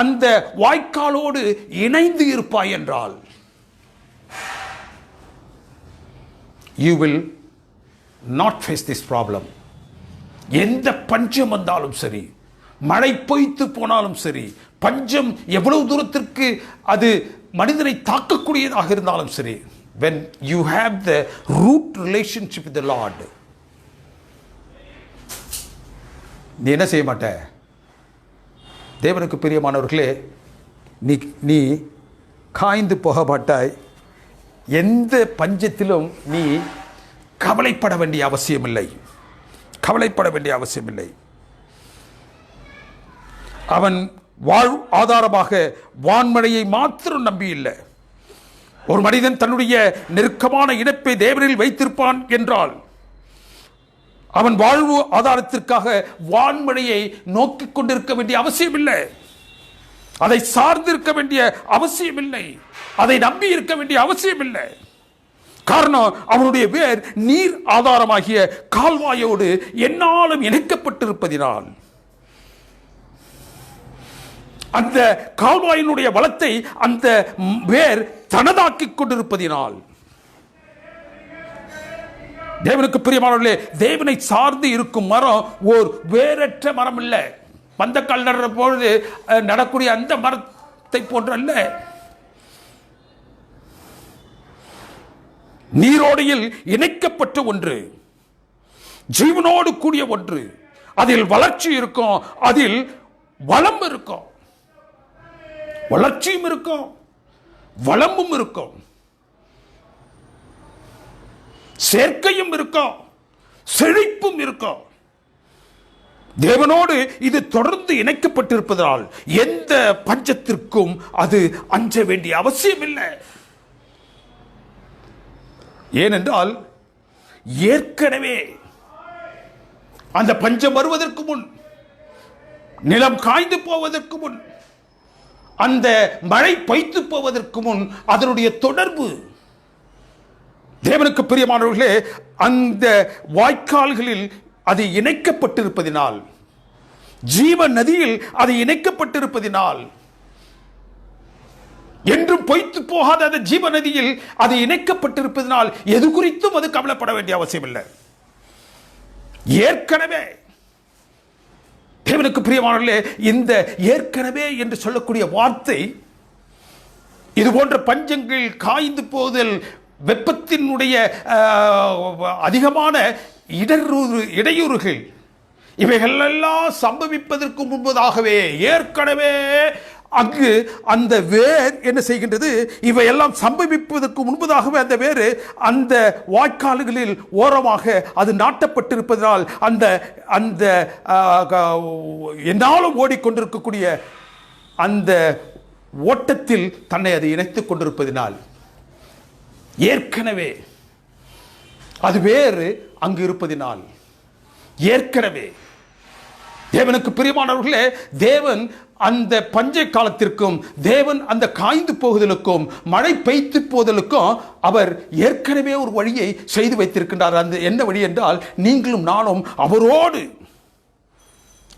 அந்த வாய்க்காலோடு இணைந்து இருப்பாய் என்றால், you will not face this problem. எந்த பஞ்சம் வந்தாலும் சரி, மழை பொய்த்து போனாலும் சரி, பஞ்சம் எவ்வளவு தூரத்திற்கு அது மனிதனை தாக்கக்கூடியதாக இருந்தாலும் சரி, when you have the root relationship with the Lord, நீ என்ன செய்ய மாட்ட? தேவனுக்கு பிரியமானவர்களே, நீ காய்ந்து போக மாட்டாய். எந்த பஞ்சத்திலும் நீ கவலைப்பட வேண்டிய அவசியமில்லை. கவலைப்பட வேண்டிய அவசியமில்லை. அவன் வாழ் ஆதாரமாக வான்மழையை மாத்திரம் நம்பி இல்லை. ஒரு மனிதன் தன்னுடைய நெருக்கமான இணைப்பை தேவனில் வைத்திருப்பான் என்றால், அவன் வாழ்வு ஆதாரத்திற்காக வான்மழையை நோக்கிக் கொண்டிருக்க வேண்டிய அவசியமில்லை. அதை சார்ந்திருக்க வேண்டிய அவசியமில்லை. அதை நம்பி இருக்க வேண்டிய அவசியமில்லை. காரணம், அவனுடைய வேர் நீர் ஆதாரமாகிய கால்வாயோடு என்னாலும் இணைக்கப்பட்டிருப்பதினால், அந்த கால்வாயினுடைய வளத்தை அந்த வேர் தனதாக்கிக் கொண்டிருப்பதினால், தேவனுக்கு பிரியமானவர்களே, தேவனை சார்ந்து இருக்கும் மரம் ஓர் வேரற்ற மரம் இல்லை. பந்தக்கால் நடுற பொழுது நடக்கூடிய அந்த மரத்தை போன்றல்ல. நீரோடையில் இணைக்கப்பட்ட ஒன்று, ஜீவனோடு கூடிய ஒன்று. அதில் வளர்ச்சி இருக்கும், அதில் வளம் இருக்கும். வளர்ச்சியும் இருக்கும், வளமும் இருக்கும், சேர்க்கையும் இருக்கும், செழிப்பும் இருக்கும். தேவனோடு இது தொடர்ந்து இணைக்கப்பட்டிருப்பதால் எந்த பஞ்சத்திற்கும் அது அஞ்ச வேண்டிய அவசியம் இல்லை. ஏனென்றால் ஏற்கனவே அந்த பஞ்சம் வருவதற்கு முன், நிலம் காய்ந்து போவதற்கு முன், அந்த மழை பொய்த்து போவதற்கு முன் அதனுடைய தொடர்பு, தேவனுக்கு பிரியமானவர்களே, அந்த வாய்க்கால்களில் அது இணைக்கப்பட்டிருப்பதினால், ஜீவ நதியில் அது இணைக்கப்பட்டிருப்பதினால், என்றும் பொய்த்து போகாத அந்த ஜீவ நதியில் அது இணைக்கப்பட்டிருப்பதனால் எது குறித்தும் அது கவலைப்பட வேண்டிய அவசியம் இல்லை. ஏற்கனவே, தேவனுக்கு பிரியமானவர்களே, இந்த ஏற்கனவே என்று சொல்லக்கூடிய வார்த்தை, இது போன்ற பஞ்சங்கள், காய்ந்து போதல், வெப்பத்தினுடைய அதிகமான இடையூறுகள், இவைகளெல்லாம் சம்பவிப்பதற்கு முன்பதாகவே ஏற்கனவே அங்கு அந்த வேர் என்ன செய்கின்றது? இவையெல்லாம் சம்பவிப்பதற்கு முன்பதாகவே அந்த வேர் அந்த வாய்க்கால்களில் ஓரமாக அது நாட்டப்பட்டிருப்பதனால், அந்த அந்த என்னாலும் ஓடிக்கொண்டிருக்கக்கூடிய அந்த ஓட்டத்தில் தன்னை அது இணைத்துக் கொண்டிருப்பதனால், ஏற்கனவே அது வேறு அங்கு இருப்பதினால், ஏற்கனவே தேவனுக்கு பிரியமானவர்களே, தேவன் அந்த பஞ்ச காலத்திற்கும், தேவன் அந்த காய்ந்து போகுதலுக்கும், மழை பெய்த்து போதலுக்கும் அவர் ஏற்கனவே ஒரு வழியை செய்து வைத்திருக்கின்றார். அந்த என்ன வழி என்றால், நீங்களும் நானும் அவரோடு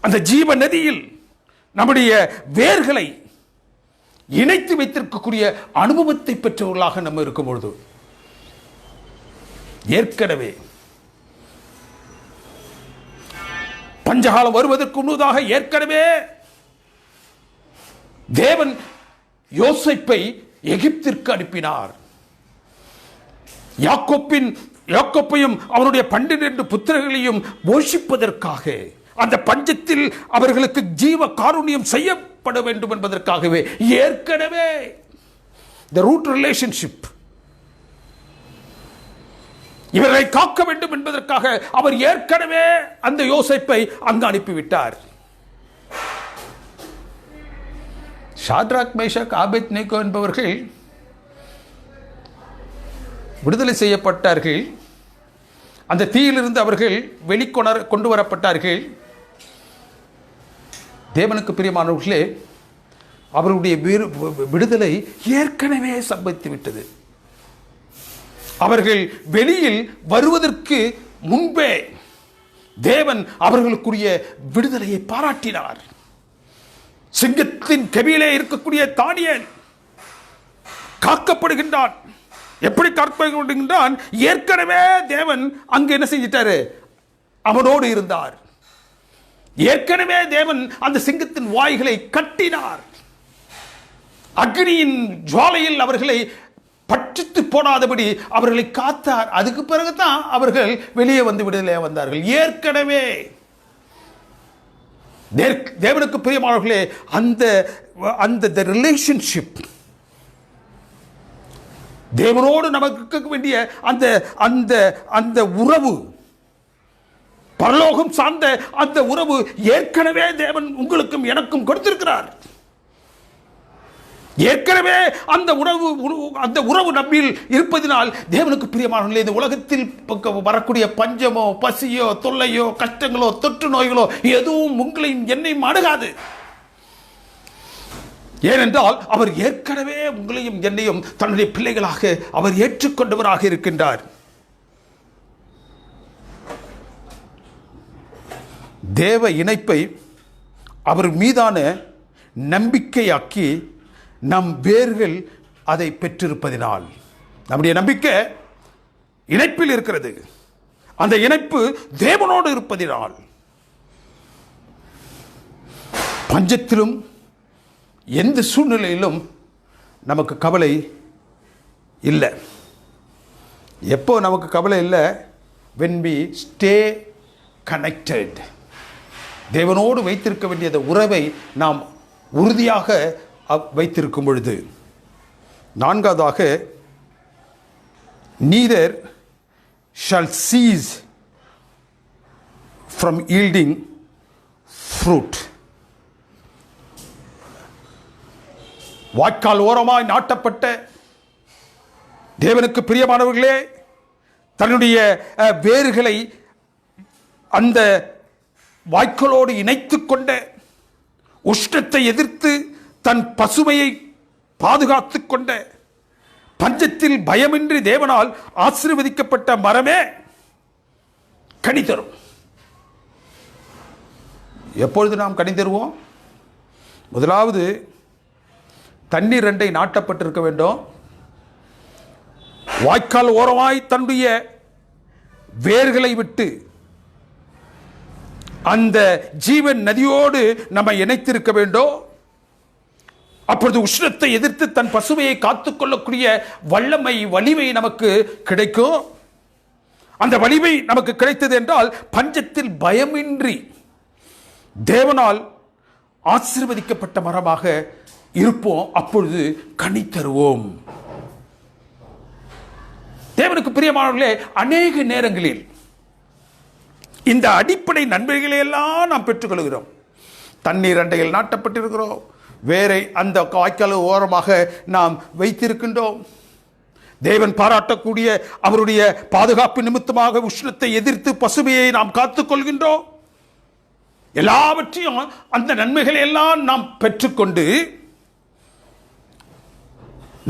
அந்த ஜீவ நதியில் நம்முடைய வேர்களை இணைத்து வைத்திருக்கக்கூடிய அனுபவத்தை பெற்றவர்களாக நம்ம இருக்கும் பொழுது, ஏற்கனவே பஞ்சகாலம் வருவதற்கு முன்னதாக ஏற்கனவே தேவன் யோசேப்பை எகிப்திற்கு அனுப்பினார். யாக்கோப்பையும் அவருடைய 12 புத்திரர்களையும் போஷிப்பதற்காக, அந்த பஞ்சத்தில் அவர்களுக்கு ஜீவ காருண்யம் செய்யப்பட வேண்டும் என்பதற்காகவே ஏற்கனவே the root relationship, இவரை காக்க வேண்டும் என்பதற்காக அவர் ஏற்கனவே அந்த யோசேப்பை அங்கு அனுப்பிவிட்டார். ஷாத்ராக், மேஷாக், ஆபேத்நேகோ என்பவர்கள் விடுதலை செய்யப்பட்டார்கள். அந்த தீயிலிருந்து அவர்கள் கொண்டு வரப்பட்டார்கள். தேவனுக்கு பிரியமானவர்களே, அவர்களுடைய விடுதலை ஏற்கனவே சம்பவித்து விட்டது. அவர்கள் வெளியில் வருவதற்கு முன்பே தேவன் அவர்களுக்குரிய விடுதலையை பாராட்டினார். சிங்கத்தின் கெபியிலே இருக்கக்கூடிய தானியேல் காக்கப்படுகின்றான். எப்படி காக்கப்படுகின்றான்? ஏற்கனவே தேவன் அங்கு என்ன செஞ்சிட்டாரு? அவனோடு இருந்தார். ஏற்கனவே தேவன் அந்த சிங்கத்தின் வாய்களை கட்டினார். அக்னியின் ஜுவாலையில் அவர்களை பற்றித்து போடாதபடி அவர்களை காத்தார். அதுக்கு பிறகுதான் அவர்கள் வெளியே வந்து விடுதலையாக வந்தார்கள். ஏற்கனவே தேவனுக்கு பிரியமானவர்களே, அந்த ரிலேஷன்ஷிப், தேவனோடு நமக்கு வேண்டிய அந்த அந்த அந்த உறவு, பரலோகம் சார்ந்த அந்த உறவு ஏற்கனவே தேவன் உங்களுக்கும் எனக்கும் கொடுத்திருக்கிறார். ஏற்கனவே அந்த உறவு நம்மில் இருப்பதினால் தேவனுக்கு பிரியமானவர்களே, இந்த உலகத்தில் வரக்கூடிய பஞ்சமோ, பசியோ, தொல்லையோ, கஷ்டங்களோ, தொற்று நோய்களோ எதுவும் உங்களையும் என்னையும் அணுகாது. ஏனென்றால் அவர் ஏற்கனவே உங்களையும் என்னையும் தன்னுடைய பிள்ளைகளாக அவர் ஏற்றுக்கொண்டவராக இருக்கின்றார். தேவ இணைப்பை அவர் மீதான நம்பிக்கையாக்கி நம் வேர்கள் அதை பெற்றிருப்பதினால், நம்முடைய நம்பிக்கை இணைப்பில் இருக்கிறது. அந்த இணைப்பு தேவனோடு இருப்பதினால் பஞ்சத்திலும் எந்த சூழ்நிலையிலும் நமக்கு கவலை இல்லை. எப்போ நமக்கு கவலை இல்லை? when we stay connected. தேவனோடு வைத்திருக்க வேண்டிய உறவை நாம் உறுதியாக வைத்திருக்கும் பொழுது. நான்காவதாக, neither shall cease from yielding fruit. வாய்க்கால் ஓரமாய் நாட்டப்பட்ட தேவனுக்கு பிரியமானவர்களே, தன்னுடைய வேர்களை அந்த வாய்க்காலோடு இணைத்துக் கொண்ட, உஷ்ணத்தை எதிர்த்து தன் பசுமையை பாதுகாத்துக் கொண்ட, பஞ்சத்தில் பயமின்றி தேவனால் ஆசீர்வதிக்கப்பட்ட மரமே கனி தரும். எப்பொழுது நாம் கனி தருவோம்? முதலாவது, தண்ணீர் 2 நாட்டப்பட்டிருக்க வேண்டும். வாய்க்கால் ஓரமாய் தன்னுடைய வேர்களை விட்டு அந்த ஜீவன் நதியோடு நம்ம இணைத்திருக்க வேண்டும். அப்பொழுது உஷ்ணத்தை எதிர்த்து தன் பசுமையை காத்துக்கொள்ளக்கூடிய வலிமை நமக்கு கிடைக்கும். அந்த வலிமை நமக்கு கிடைத்தது என்றால் பஞ்சத்தில் பயமின்றி தேவனால் ஆசீர்வதிக்கப்பட்ட மரமாக இருப்போம். அப்பொழுது கனி தருவோம். தேவனுக்கு பிரியமானவர்களே, அநேக நேரங்களில் இந்த அடிப்படை நன்மைகளை எல்லாம் நாம் பெற்றுக்கொள்கிறோம். தண்ணீர் அண்டையில் நாட்டப்பட்டிருக்கிறோம். வேரை அந்த வாய்க்கால் ஓரமாக நாம் வைத்திருக்கின்றோம். தேவன் பாராட்டக்கூடிய அவருடைய பாதுகாப்பு நிமித்தமாக உஷ்ணத்தை எதிர்த்து பசுமையை நாம் காத்துக்கொள்கின்றோம். எல்லாவற்றையும் அந்த நன்மைகளை எல்லாம் நாம் பெற்றுக்கொண்டு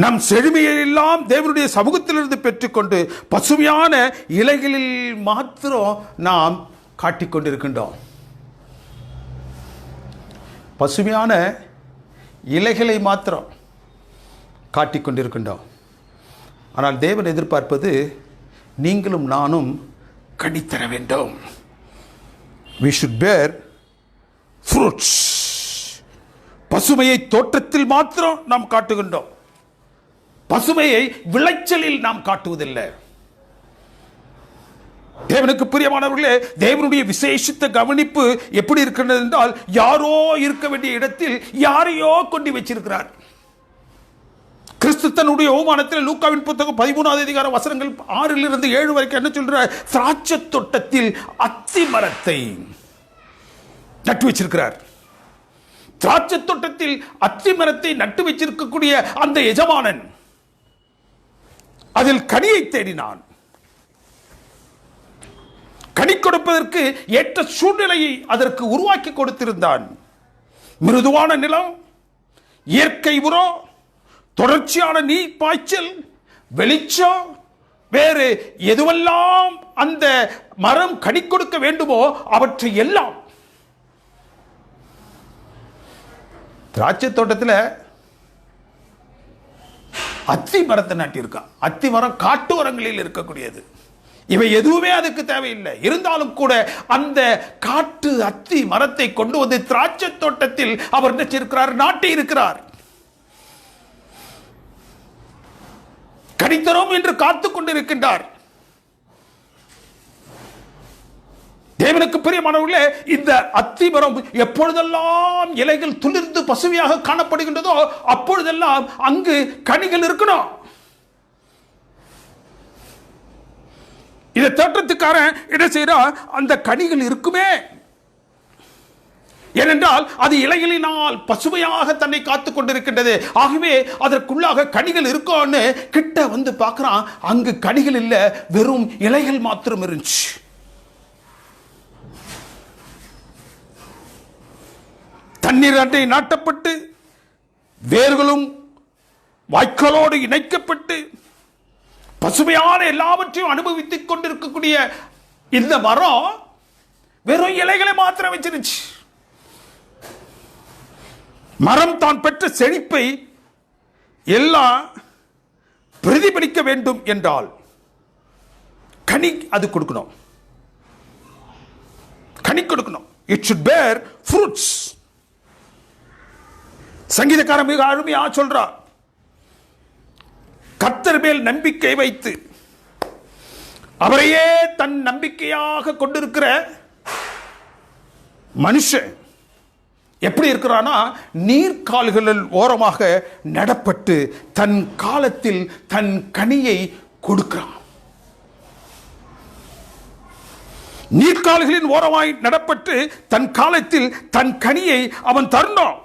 நம் செழுமையை எல்லாம் தேவனுடைய சமூகத்திலிருந்து பெற்றுக்கொண்டு பசுமையான இலைகளில் மாத்திரம் நாம் காட்டிக்கொண்டிருக்கின்றோம். பசுமையான இலைகளை மாத்திரம் காட்டிக்கொண்டிருக்கின்றோம். ஆனால் தேவன் எதிர்பார்ப்பது நீங்களும் நானும் கனி தர வேண்டும். we should bear fruits. பசுமையை தோற்றத்தில் மாத்திரம் நாம் காட்டுகின்றோம். பசுமையை விளைச்சலில் நாம் காட்டுவதில்லை. தேவனுக்கு பிரியமானவர்களே, தேவனுடைய விசேஷித்த கவனிப்பு எப்படி இருக்கிறது என்றால், யாரோ இருக்க வேண்டிய இடத்தில் யாரையோ கொண்டு வச்சிருக்கிறார். கிறிஸ்து தன்னுடைய அவமானத்தில் லூக்காவின் புத்தகம் 13வது அதிகாரம் வசனங்கள் 6 to 7 வரைக்கும் என்ன சொல்றார்? திராட்சை தோட்டத்தில் அத்தி மரத்தை நட்டு வச்சிருக்கிறார். திராட்சை தோட்டத்தில் அத்தி மரத்தை நட்டு வச்சிருக்கக்கூடிய அந்த எஜமானன் அதில் கனியை தேடினான். கனி கொடுப்பதற்கு ஏற்ற சூழ்நிலையை அதற்கு உருவாக்கி கொடுத்திருந்தான். மிருதுவான நிலம், இயற்கை உரம், தொடர்ச்சியான நீர் பாய்ச்சல், வெளிச்சம், வேறு எதுவெல்லாம் அந்த மரம் கனி கொடுக்க வேண்டுமோ அவற்றை எல்லாம். திராட்சை தோட்டத்தில் அத்தி மரத்தை நாட்டியிருக்கான். அத்தி மரம் காட்டு உரங்களில் இருக்கக்கூடியது. இவை எதுவுமே அதுக்கு தேவையில்லை. இருந்தாலும் கூட அந்த காட்டு அத்தி மரத்தை கொண்டு வந்து திராட்சை தோட்டத்தில் அவர் நினைச்சிருக்கிறார், நாட்டி இருக்கிறார். கனித்தரும் என்று காத்துக் கொண்டிருக்கின்றார். தேவனுக்கு பிரியமானவர்களே, இந்த அத்தி மரம் எப்பொழுதெல்லாம் இலைகள் துளிர்ந்து பசுமையாக காணப்படுகின்றதோ அப்பொழுதெல்லாம் அங்கு கனிகள் இருக்கணும். இந்த தோட்டத்துக்காரன் என்ன செய்யறான்? அந்த கனிகள் இருக்குமே, ஏனென்றால் அது இலைகளினால் பசுமையாக தன்னை காத்துக் கொண்டிருக்கின்றது. ஆகவே அதற்குள்ளாக கனிகள் இருக்கும்னு கிட்ட வந்து பார்க்கிறான். அங்கு கனிகள் இல்ல, வெறும் இலைகள் மாத்திரம் இருந்துச்சு. தண்ணீர் அண்டை நாட்டப்பட்டு வேர்களும் வாய்க்காலோடு இணைக்கப்பட்டு பசுமையான எல்லாவற்றையும் அனுபவித்துக் கொண்டிருக்கக்கூடிய இந்த மரம் வெறும் இலைகளை மாத்திரம் வச்சிருச்சு. மரம் தான் பெற்ற செழிப்பை எல்லாம் பிரதிபலிக்க வேண்டும் என்றால் கனி அது கொடுக்கணும். கனி கொடுக்கணும். It should bear fruits. சங்கீதக்காரன் மிக அருமையா சொல்றார், கர்த்தர் மேல் நம்பிக்கை வைத்து அவரையே தன் நம்பிக்கையாக கொண்டிருக்கிற மனுஷன் எப்படி இருக்கிறானா, நீர்க்கால்களில் ஓரமாக நடப்பட்டு தன் காலத்தில் தன் கனியை கொடுக்கிறான். நீர்க்கால்களின் ஓரமாய் நடப்பட்டு தன் காலத்தில் தன் கனியை அவன் தரணும்.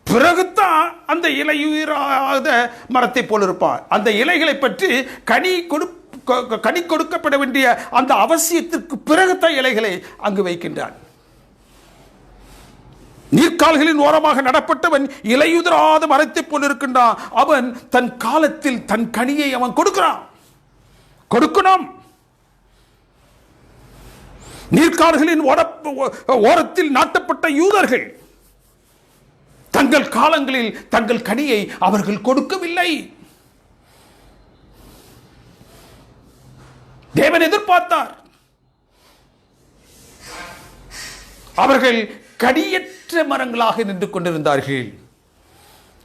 பிறகுதான் அந்த இலையுயிராத மரத்தை போல் இருப்பான். அந்த இலைகளை பற்றி கனி கொடுக்கப்பட வேண்டிய அந்த அவசியத்திற்கு பிறகுதான் இலைகளை அங்கு வைக்கின்றான். நீர்க்கால்களின் ஓரமாக நடப்பட்டவன் இலையுதிராத மரத்தை போல் இருக்கின்றான். அவன் தன் காலத்தில் தன் கனியை அவன் கொடுக்கணும். நீர்க்கால்களின் ஓரத்தில் நாட்டப்பட்ட யூதர்கள் தங்கள் காலங்களில் தங்கள் கனியை அவர்கள் கொடுக்கவில்லை. தேவன் எதிர்பார்த்தார். அவர்கள் கனியற்ற மரங்களாக நின்று கொண்டிருந்தார்கள்.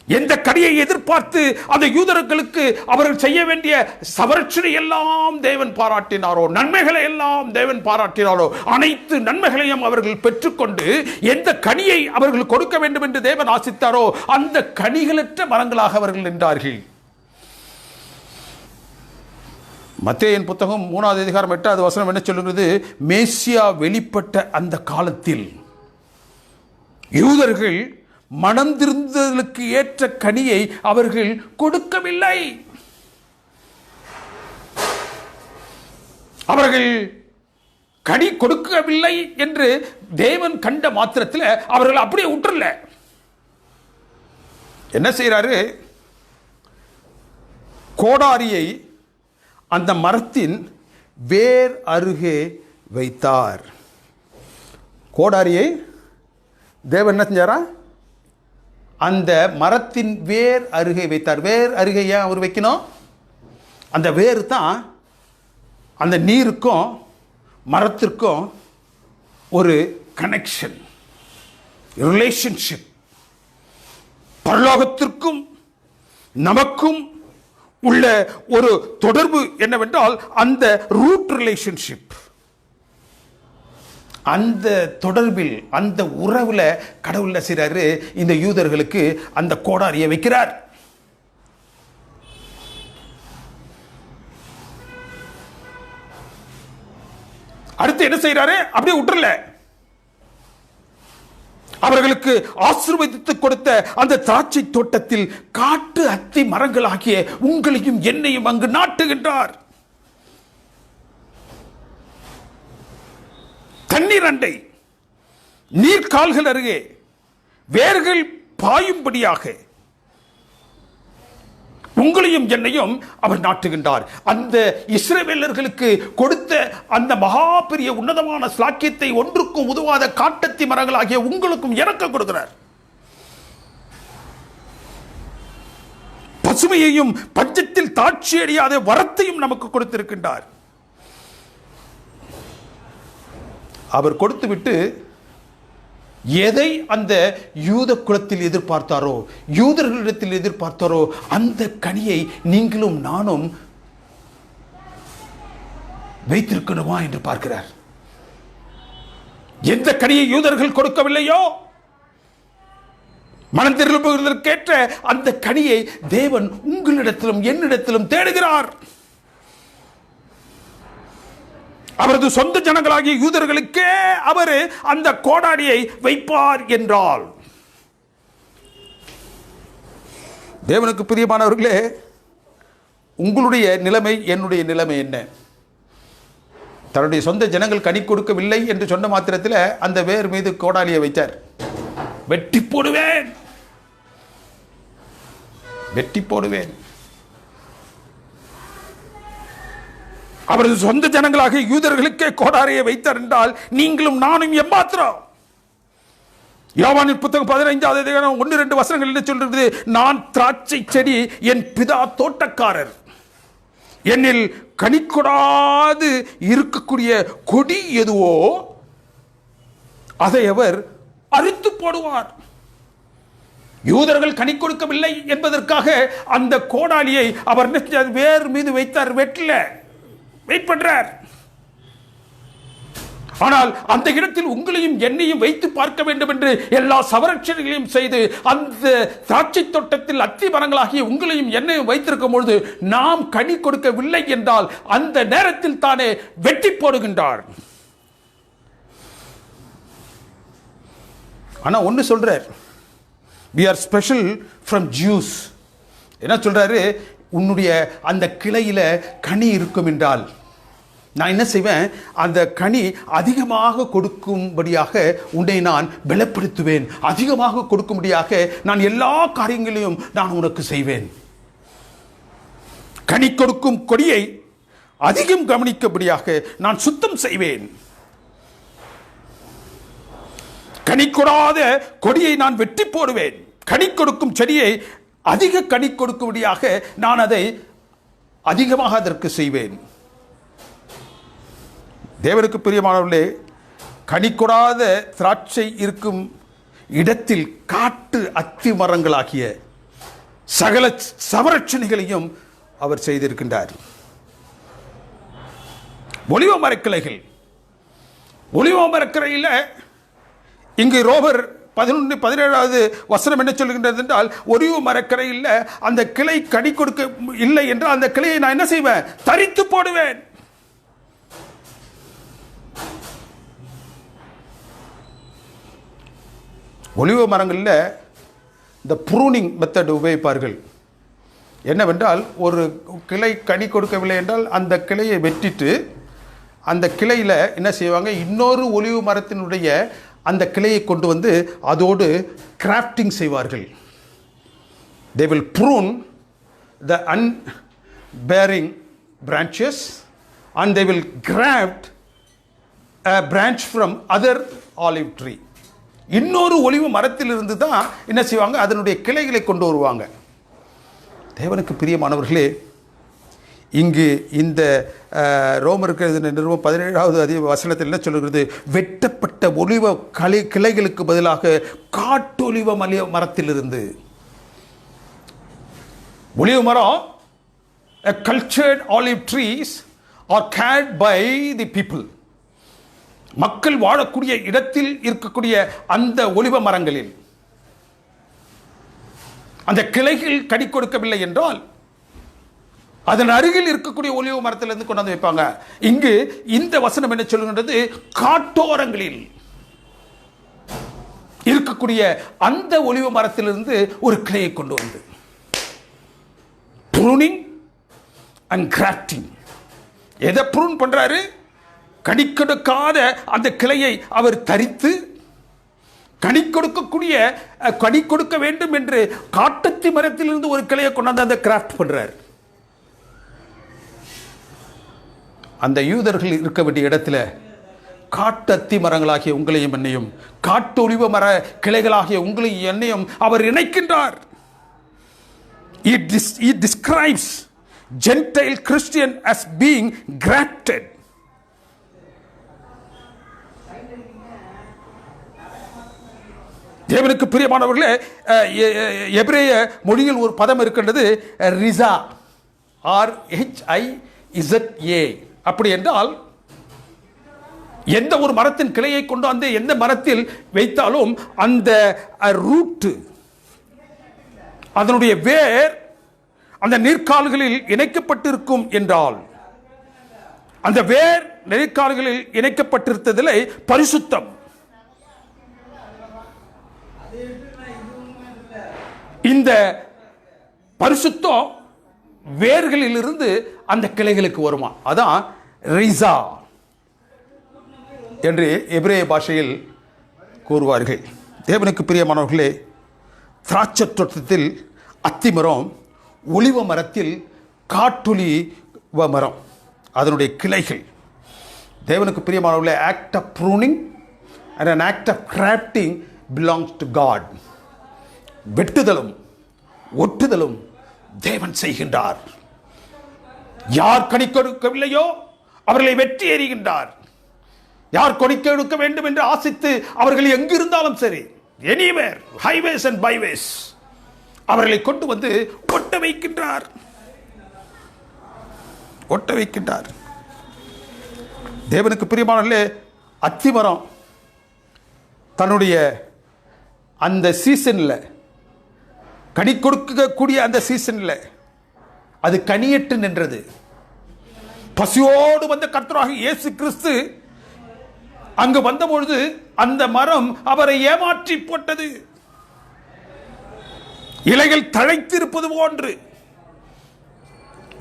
எந்த கனியை எதிர்பார்த்து அந்த யூதர்களுக்கு அவர்கள் செய்ய வேண்டிய சவரட்சணை எல்லாம் தேவன் பாராட்டினாரோ, நன்மைகளை எல்லாம் தேவன் பாராட்டினாரோ, அனைத்து நன்மைகளையும் அவர்கள் பெற்றுக்கொண்டு எந்த கனியை அவர்கள் கொடுக்க வேண்டும் என்று தேவன் ஆசித்தாரோ அந்த கனிகளற்ற மரங்களாக அவர்கள் நின்றார்கள். மத்தேயின் புத்தகம் 3வது அதிகாரம் 8வது வசனம் என்ன சொல்லுகிறது? மேசியா வெளிப்பட்ட அந்த காலத்தில் யூதர்கள் மனம் திருந்துதலுக்கு ஏற்ற கனியை அவர்கள் கொடுக்கவில்லை. அவர்கள் கனி கொடுக்கவில்லை என்று தேவன் கண்ட மாத்திரத்தில் அவர்கள் அப்படியே விட்டுறல. என்ன செய்யறாரு? கோடாரியை அந்த மரத்தின் வேர் அருகே வைத்தார். கோடாரியை தேவன் என்ன செஞ்சாரா? அந்த மரத்தின் வேர் அருகே வைத்தார். வேர் அருகே ஏன் அவர் வைக்கணும்? அந்த வேர் தான் அந்த நீருக்கும் மரத்திற்கும் ஒரு கனெக்ஷன், ரிலேஷன்ஷிப். பரலோகத்திற்கும் நமக்கும் உள்ள ஒரு தொடர்பு என்னவென்றால் அந்த ரூட் ரிலேஷன்ஷிப். அந்த தொடர்பில், அந்த உறவுல கடவுள் என்ன செய்றாரு, இந்த யூதர்களுக்கு அந்த கோடாரியை வைக்கிறார். அடுத்து என்ன செய்யறாரு, அப்படியே விட்டுறல. அவர்களுக்கு ஆசீர்வதித்து கொடுத்த அந்த திராட்சை தோட்டத்தில் காட்டு அத்தி மரங்களாகிய உங்களையும் என்னையும் அங்கு நாட்டுகின்றார். தண்ணீர் அண்டை, நீர்கால்கள் அருகே வேர்கள் பாயும்படியாக உங்களையும் என்னையும் அவர் நாட்டுகின்றார். அந்த இஸ்ரவேலர்களுக்கு கொடுத்த அந்த மகா பெரிய உன்னதமான ஸ்லாக்கியத்தை ஒன்றுக்கும் உதவாத காட்டத்தி மரங்களாகிய உங்களுக்கும் இறக்க கொடுக்கிறார். பசுமையையும் பஞ்சத்தில் தாட்சி அடையாத வரத்தையும் நமக்கு கொடுத்திருக்கின்றார். அவர் கொடுத்துவிட்டு எதை அந்த யூத குலத்தில் எதிர்பார்த்தாரோ, யூதர்களிடத்தில் எதிர்பார்த்தாரோ, அந்த கனியை நீங்களும் நானும் வைத்திருக்கணுமா என்று பார்க்கிறார். எந்த கனியை யூதர்கள் கொடுக்கவில்லையோ, மனம் திரும்புவதற்கேற்ற அந்த கனியை தேவன் உங்களிடத்திலும் என்னிடத்திலும் தேடுகிறார். அவரது சொந்த ஜனங்களாகிய யூதர்களுக்கே அவர் அந்த கோடாரியை வைப்பார் என்றால், தேவனுக்கு பிரியமானவர்களே, உங்களுடைய நிலைமை என்னுடைய நிலைமை என்ன? தன்னுடைய சொந்த ஜனங்கள் கனி கொடுக்கவில்லை என்று சொன்ன மாத்திரத்தில் அந்த வேர் மீது கோடாரியை வைத்தார். வெட்டி போடுவேன், வெட்டி போடுவேன். அவரது சொந்த ஜனங்களாக யூதர்களுக்கே கோடாரியை வைத்தார் என்றால் நீங்களும் நானும் எம்மாத்திரம்? யோவானின் புத்தகம் 15வது அதிகாரம் 1-2 வசனங்கள் என்ன சொல்றது? நான் திராட்சை செடி, என் பிதா தோட்டக்காரர். என்னில் கனி கொடாது இருக்கக்கூடிய கொடி எதுவோ அதை அவர் அறுத்து போடுவார். யூதர்கள் கனி கொடுக்கவில்லை என்பதற்காக அந்த கோடாலியை அவர் வேர் மீது வைத்தார், வெட்டல, வெயிட் பண்றார். ஆனால் அந்த இடத்தில் உங்களையும் என்னையும் வைத்து பார்க்க வேண்டும் என்று எல்லா சவரட்சணைகளையும் செய்து அந்த திராட்சை தோட்டத்தில் அத்தி மரங்களாகிய உங்களையும் என்னையும் வைத்திருக்கும் பொழுது நாம் கனி கொடுக்கவில்லை என்றால் அந்த நேரத்தில் தானே வெட்டி போடுகின்றார். ஆனா ஒன்னு சொல்றார், we are special from Jews. என்ன சொல்றாரு? உன்னுடைய அந்த கிளையில கனி இருக்கும் என்றால் நான் என்ன செய்வேன், அந்த கனி அதிகமாக கொடுக்கும்படியாக உன்னை நான் பலப்படுத்துவேன், அதிகமாக கொடுக்கும்படியாக நான் எல்லா காரியங்களையும் நான் உனக்கு செய்வேன். கனி கொடுக்கும் கொடியை அதிகம் கவனிக்கும்படியாக நான் சுத்தம் செய்வேன். கனி கொடாத கொடியை நான் வெட்டி போடுவேன். கனி கொடுக்கும் செடியை அதிக கனி கொடுக்கும்படியாக நான் அதை அதிகமாக அதற்கு செய்வேன். தேவனுக்கு பிரியமானவர்களே, கனி கொடாத திராட்சை இருக்கும் இடத்தில் காட்டு அத்தி மரங்களாகிய சகல சவரட்சணைகளையும் அவர் செய்திருக்கின்றார். ஒலிவ மரக்கிளைகள், ஒலிவ மரக்கிளையில் இங்கு ரோமர் 11-17வது வசனம் என்ன சொல்கின்றது என்றால், ஒலிவ மரக்கரையில் அந்த கிளை கனி கொடுக்க இல்லை என்றால் அந்த கிளையை நான் என்ன செய்வேன், தரித்து போடுவேன். ஒலிவ மரங்களில் இந்த ப்ரூனிங் மெத்தட் உபயோகிப்பார்கள். என்னவென்றால், ஒரு கிளை கனி கொடுக்கவில்லை என்றால் அந்த கிளையை வெட்டிட்டு அந்த கிளையில் என்ன செய்வாங்க, இன்னொரு ஒலிவ மரத்தினுடைய அந்த கிளையை கொண்டு வந்து அதோடு கிராஃப்டிங் செய்வார்கள். they will prune the unbearing branches and they will graft a branch from other olive tree. இன்னொரு ஒலிவ மரத்திலிருந்து தான் என்ன செய்வாங்க, அதனுடைய கிளைகளை கொண்டு வருவாங்க. தேவனுக்கு பிரியமானவர்களே, இங்கு இந்த ரோமருக்கு நிறுவனம் 17வது வசனத்தில் என்ன சொல்கிறது? வெட்டப்பட்ட ஒலிவ கிளைகளுக்கு பதிலாக காட்டொலிவ மரத்திலிருந்து ஒலிவ மரம், cultured olive trees are cared by the people. மக்கள் வாழக்கூடிய இடத்தில் இருக்கக்கூடிய அந்த ஒலிவ மரங்களில் அந்த கிளைகள் கனி கொடுக்கவில்லை என்றால் அதன் அருகில் இருக்கக்கூடிய ஒலிவ மரத்திலிருந்து கொண்டாந்து வைப்பாங்க. இங்கு இந்த வசனம் என்ன சொல்லுகின்றது? காட்டோரங்களில் இருக்கக்கூடிய அந்த ஒலிவ மரத்திலிருந்து ஒரு கிளையை கொண்டு வந்து ப்ரூனிங் அண்ட் கிராஃப்டிங். எதை ப்ரூன் பண்றாரு? கனி கொடுக்காத அந்த கிளையை அவர் தரித்து கனி கொடுக்க வேண்டும் என்று காட்டத்தி மரத்திலிருந்து ஒரு கிளையை கொண்டாந்து அந்த கிராஃப்ட் பண்றார். அந்த யூதர்கள் இருக்க வேண்டிய இடத்துல காட்டத்தி மரங்களாகிய உங்களையும் என்னையும், காட்டு ஒலிவ மர கிளைகளாகிய உங்களையும் என்னையும் அவர் இணைக்கின்றார். He describes Gentile Christian as being grafted. தேவனுக்கு பிரியமானவர்களே, எபிரேய மொழியில் ஒரு பதம் இருக்கின்றது, ரிசா, RHIZA. அப்படி என்றால் எந்த ஒரு மரத்தின் கிளையை கொண்டு வந்து எந்த மரத்தில் வைத்தாலும் அந்த ரூட், அதனுடைய வேர் அந்த நீர்க்கால்களில் இணைக்கப்பட்டிருக்கும் என்றால், அந்த வேர் நீர்க்கால்களில் இணைக்கப்பட்டிருத்ததிலே பரிசுத்தம். இந்த பரிசுத்தம் வேர்களில் இருந்து அந்த கிளைகளுக்கு வருமா? அதான் ரிசா என்று எபிரேய பாஷையில் கூறுவார்கள். தேவனுக்கு பிரியமானவர்களே, திராட்சை தோட்டத்தில் அத்திமரம், ஒலிவ மரத்தில் காட்டொலிவ மரம், அதனுடைய கிளைகள். தேவனுக்கு பிரியமானவர்களே, act of pruning and an act of crafting belongs to God. வெட்டுதலும் ஒட்டுதலும் தேவன் செய்கின்றார். யார் கனி கொடுக்கவில்லையோ அவர்களை வெட்டி எறிகின்றார். யார் கனி கொடுக்க வேண்டும் என்று ஆசித்து அவர்கள் எங்கிருந்தாலும் சரி, எனிவேர், ஹைவேஸ் அண்ட் பைவேஸ், அவர்களை கொண்டு வந்து ஒட்ட வைக்கின்றார். தேவனுக்கு பிரியமானவர்களே, அத்திமரம் தன்னுடைய அந்த சீசனில், கனி கொடுக்கக்கூடிய அந்த சீசனில் அது கனியற்று நின்றது. பசியோடு வந்த கர்த்தராகிய இயேசு கிறிஸ்து அங்கு வந்தபொழுது அந்த மரம் அவரை ஏமாற்றி போட்டது. இலைகள் தழைத்திருப்பது போன்று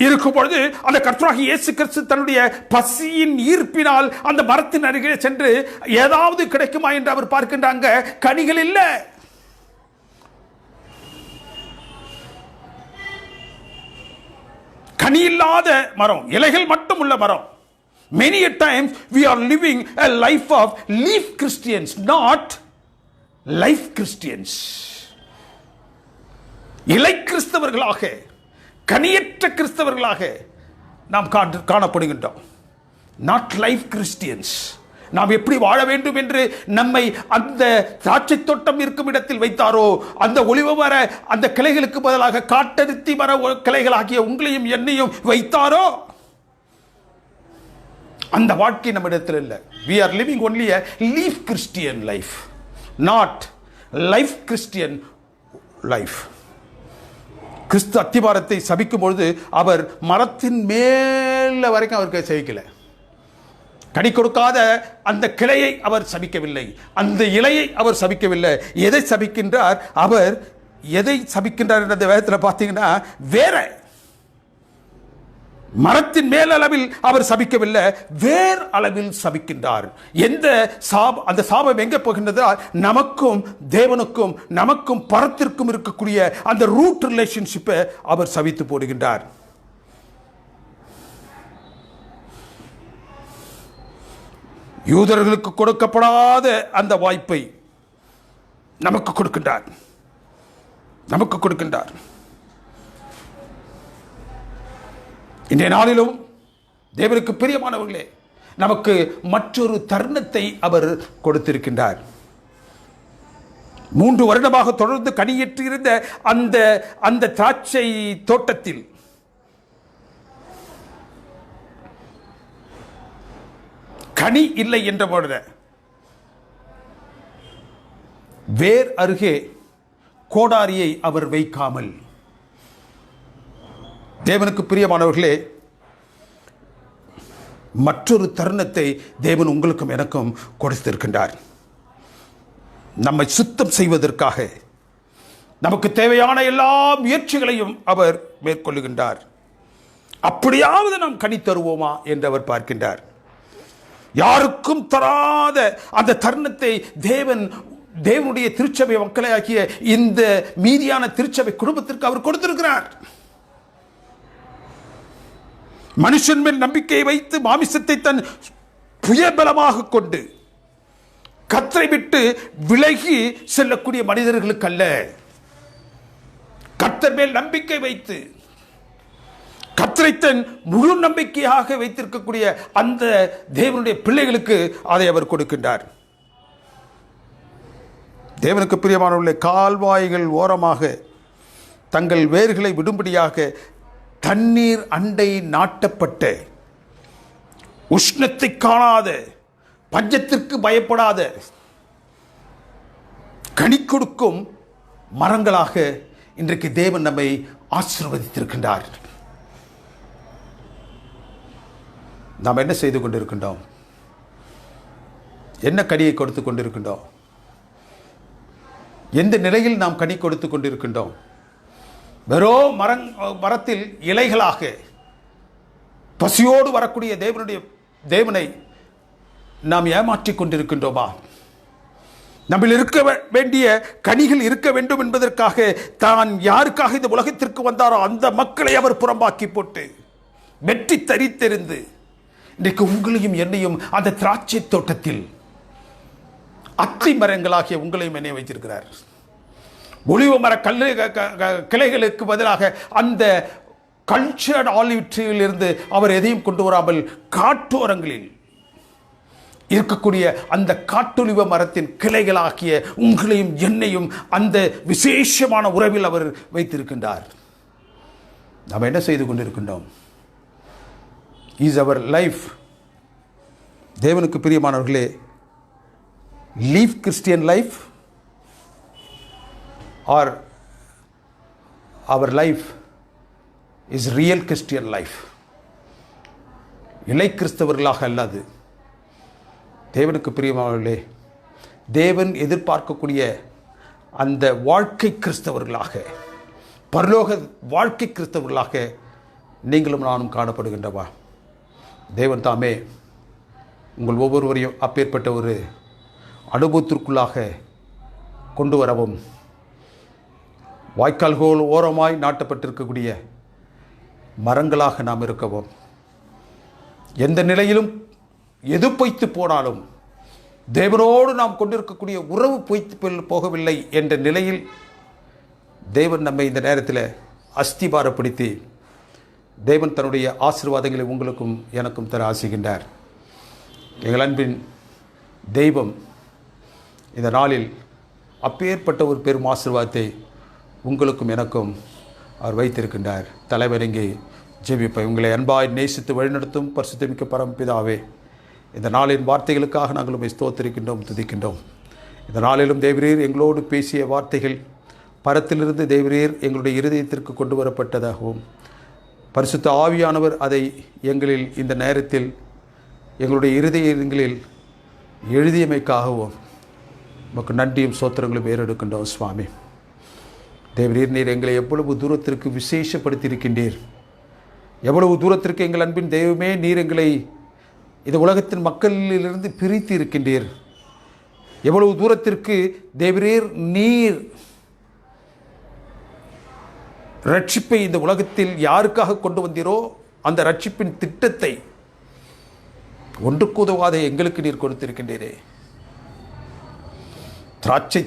இருக்கும் பொழுது அந்த கர்த்தராகிய இயேசு கிறிஸ்து தன்னுடைய பசியின் ஈர்ப்பினால் அந்த மரத்தின் அருகே சென்று ஏதாவது கிடைக்குமா என்று அவர் பார்க்கின்றாங்க. கனிகள் இல்லை. கனி இல்லாத மரம், இலைகள் மட்டும் உள்ள மரம். Many a times we are living a life of leaf Christians, not life Christians. இலை கிறிஸ்தவர்களாக, கனியற்ற கிறிஸ்தவர்களாக நாம் காணப்படுகின்றோம். not life Christians. நாம் எப்படி வாழ வேண்டும் என்று நம்மை அந்த திராட்சை தோட்டம் இருக்கும் இடத்தில் வைத்தாரோ, அந்த ஒலிவ மர அந்த கிளைகளுக்கு பதிலாக காட்டருத்தி மர கிளைகளாகிய உங்களையும் என்னையும் வைத்தாரோ, அந்த வாழ்க்கை நம்ம இடத்தில் இல்லை. we are living only a leaf Christian life, not life Christian life. கிறிஸ்து அத்திமரத்தை சபிக்கும் பொழுது அவர் மரத்தின் மேல வரைக்கும் அவருக்கு சபிக்கல. கனி கொடுக்காத அந்த கிளையை அவர் சபிக்கவில்லை, அந்த இலையை அவர் சபிக்கவில்லை. எதை சபிக்கின்றார்? அவர் எதை சபிக்கின்றார் என்ற வேதத்தில் பார்த்தீங்கன்னா, வேற மரத்தின் மேல் அளவில் அவர் சபிக்கவில்லை, வேர் அளவில் சபிக்கின்றார். அந்த சாபம் எங்கே போகின்றது? நமக்கும் தேவனுக்கும், நமக்கும் பரத்திற்கும் இருக்கக்கூடிய அந்த ரூட் ரிலேஷன்ஷிப்பை அவர் சபித்து போடுகின்றார். யூதர்களுக்கு கொடுக்கப்படாத அந்த வாய்ப்பை நமக்கு கொடுக்கின்றார். இன்றைய நாளிலும் தேவனுக்கு பிரியமானவர்களே, நமக்கு மற்றொரு தருணத்தை அவர் கொடுத்திருக்கின்றார். 3 வருடமாக தொடர்ந்து கனியேற்றிருந்த அந்த அந்த திராட்சை தோட்டத்தில் கனி இல்லை என்ற பொழுது வேர் அருகே கோடாரியை அவர் வைக்காமல், தேவனுக்கு பிரியமானவர்களே, மற்றொரு தருணத்தை தேவன் உங்களுக்கும் எனக்கும் கொடுத்திருக்கின்றார். நம்மை சுத்தம் செய்வதற்காக நமக்கு தேவையான எல்லா முயற்சிகளையும் அவர் மேற்கொள்ளுகின்றார். அப்படியாவது நாம் கனி தருவோமா என்று அவர் பார்க்கின்றார். யாருக்கும் தராத அந்த தருணத்தை தேவனுடைய திருச்சபை மக்களை ஆகிய இந்த மீதியான திருச்சபை குடும்பத்திற்கு அவர் கொடுத்திருக்கிறார். மனுஷன் மேல் நம்பிக்கை வைத்து மாமிசத்தை தன் புயபலமாக கொண்டு கர்த்தரை விட்டு விலகி செல்லக்கூடிய மனிதர்களுக்கு அல்ல, கர்த்தர் மேல் நம்பிக்கை வைத்து கர்த்தரை தன் முழு நம்பிக்கையாக வைத்திருக்கக்கூடிய அந்த தேவனுடைய பிள்ளைகளுக்கு அதை அவர் கொடுக்கின்றார். தேவனுக்கு பிரியமானவர்களே, கால்வாய்கள் ஓரமாக தங்கள் வேர்களை விடும்படியாக தண்ணீர் அண்டை நாட்டப்பட்ட, உஷ்ணத்தை காணாத, பஞ்சத்திற்கு பயப்படாத, கனி கொடுக்கும் மரங்களாக இன்றைக்கு தேவன் நம்மை ஆசீர்வதித்திருக்கின்றார். நாம் என்ன செய்து கொண்டிருக்கின்றோம்? என்ன கனியை கொடுத்து கொண்டிருக்கின்றோம்? எந்த நிலையில் நாம் கனி கொடுத்து கொண்டிருக்கின்றோம்? வெறும் மரத்தில் இலைகளாக பசியோடு வரக்கூடிய தேவனை நாம் ஏமாற்றிக் கொண்டிருக்கின்றோமா? நம்மில் இருக்க வேண்டிய கனிகள் இருக்க வேண்டும் என்பதற்காக தான் யாருக்காக இந்த உலகத்திற்கு வந்தாரோ அந்த மக்களை அவர் புறம்பாக்கி போட்டு வெற்றி தரித்தெறிந்து இன்றைக்கு உங்களையும் என்னையும் அந்த திராட்சை தோட்டத்தில் அத்தி மரங்களாகிய உங்களையும் என்னை வைத்திருக்கிறார். ஒலிவ மர கிளைகளுக்கு பதிலாக அந்த கல்ச்சர்ட் ஆலிவ் ட்ரீயில் இருந்து அவர் எதையும் கொண்டு வராமல் காட்டோரங்களில் இருக்கக்கூடிய அந்த காட்டொலிவ மரத்தின் கிளைகளாகிய உங்களையும் என்னையும் அந்த விசேஷமான உறவில் அவர் வைத்திருக்கின்றார். நாம் என்ன செய்து கொண்டிருக்கின்றோம்? Is our life. தேவனுக்கு பிரியமானவர்களே, live Christian life or our life is real Christian life. இலை கிறிஸ்தவர்களாக அல்லாது, தேவனுக்கு பிரியமானவர்களே, தேவன் எதிர்பார்க்கக்கூடிய அந்த வாழ்க்கை கிறிஸ்தவர்களாக, பரலோக வாழ்க்கை கிறிஸ்தவர்களாக நீங்களும் நானும் காணப்படுகின்றவா? தேவன் தாமே உங்கள் ஒவ்வொருவரையும் அப்பேற்பட்ட ஒரு அனுபவத்திற்குள்ளாக கொண்டு வரவும், வாய்க்கால்கள் ஓரமாய் நாட்டப்பட்டிருக்கக்கூடிய மரங்களாக நாம் இருக்கவும், எந்த நிலையிலும் எது பொய்த்து போனாலும் தேவனோடு நாம் கொண்டிருக்கக்கூடிய உறவு பொய்த்து போகவில்லை என்ற நிலையில் தேவன் நம்மை இந்த நேரத்தில் அஸ்திபாரப்படுத்தி தேவன் தன்னுடைய ஆசீர்வாதங்களை உங்களுக்கும் எனக்கும் தர ஆசிக்கின்றார். எங்கள் அன்பின் தெய்வம் இந்த நாளில் அப்பேற்பட்ட ஒரு பெரும் ஆசீர்வாதத்தை உங்களுக்கும் எனக்கும் அவர் வைத்திருக்கின்றார். தலைவணங்கி ஜெபிப்பை உங்களை அன்பாய் நேசித்து வழிநடத்தும் பரிசுத்தமிக்க பரமபிதாவே, இந்த நாளின் வார்த்தைகளுக்காக நாங்கள் உம்மை ஸ்தோத்திரிக்கின்றோம், துதிக்கின்றோம். இந்த நாளிலும் தேவரீர் எங்களோடு பேசிய வார்த்தைகள் பரத்திலிருந்து தேவரீர் எங்களுடைய இருதயத்திற்கு கொண்டு வரப்பட்டதாகவும், பரிசுத்த ஆவியானவர் அதை எங்களில் இந்த நேரத்தில் எங்களுடைய இருதயங்களில் எழுதியமைக்காகவும் நமக்கு நன்றியும் சோத்திரங்களும் ஏறெடுக்கின்றோம். சுவாமி தேவரீர், நீர் எங்களை எவ்வளவு தூரத்திற்கு விசேஷப்படுத்தியிருக்கின்றீர், எவ்வளவு தூரத்திற்கு எங்கள் அன்பின் தெய்வமே நீர் எங்களை இந்த உலகத்தின் மக்களிலிருந்து பிரித்து இருக்கின்றீர். எவ்வளவு தூரத்திற்கு தேவரீர் நீர் ரட்சிப்பை இந்த உலகத்தில் யாருக்காக கொண்டு வந்தீரோ அந்த ரட்சிப்பின் திட்டத்தை ஒன்றுக்கு உதவாத எங்களுக்கு நீர் கொடுத்திருக்கின்றீரே. திராட்சை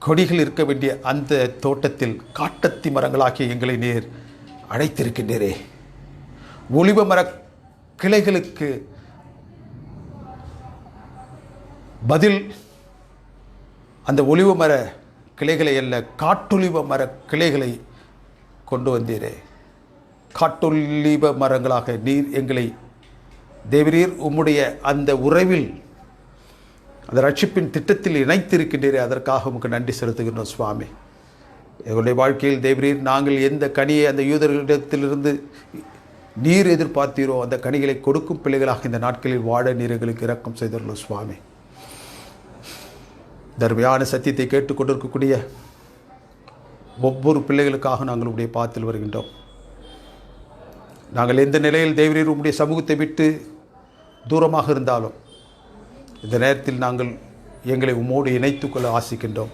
கொடிகள் இருக்க வேண்டிய அந்த தோட்டத்தில் காட்டத்தி மரங்களாகிய எங்களை நீர் அழைத்திருக்கின்றீரே. ஒலிவ மர கிளைகளுக்கு பதில் அந்த ஒலிவ மர கிளைகளை அல்ல, காட்டொலிவ மர கிளைகளை கொண்டு வந்தீரே. காட்டொலிவ மரங்களாக நீர் எங்களை தேவரீர் உம்முடைய அந்த உறவில், அந்த ரட்சிப்பின் திட்டத்தில் இணைத்திருக்கின்றீரே, அதற்காக உமக்கு நன்றி செலுத்துகின்றோம் சுவாமி. எங்களுடைய வாழ்க்கையில் தேவரீர் நாங்கள் எந்த கனியை அந்த யூதர்களிடத்திலிருந்து நீர் எதிர்பார்த்தீரோ அந்த கனிகளை கொடுக்கும் பிள்ளைகளாக இந்த நாட்களில் வாழ நீர் எங்களுக்கு இரக்கம் செய்துள்ளோம் சுவாமி. தர்மையான சத்தியத்தை கேட்டுக்கொண்டிருக்கக்கூடிய ஒவ்வொரு பிள்ளைகளுக்காக நாங்கள் உடைய பாத்தில் வருகின்றோம். நாங்கள் எந்த நிலையில் தேவரீர் உம்முடைய சமூகத்தை விட்டு தூரமாக இருந்தாலும் இந்த நேரத்தில் நாங்கள் எங்களை உம்மோடு இணைத்துக்கொள்ள ஆசிக்கின்றோம்.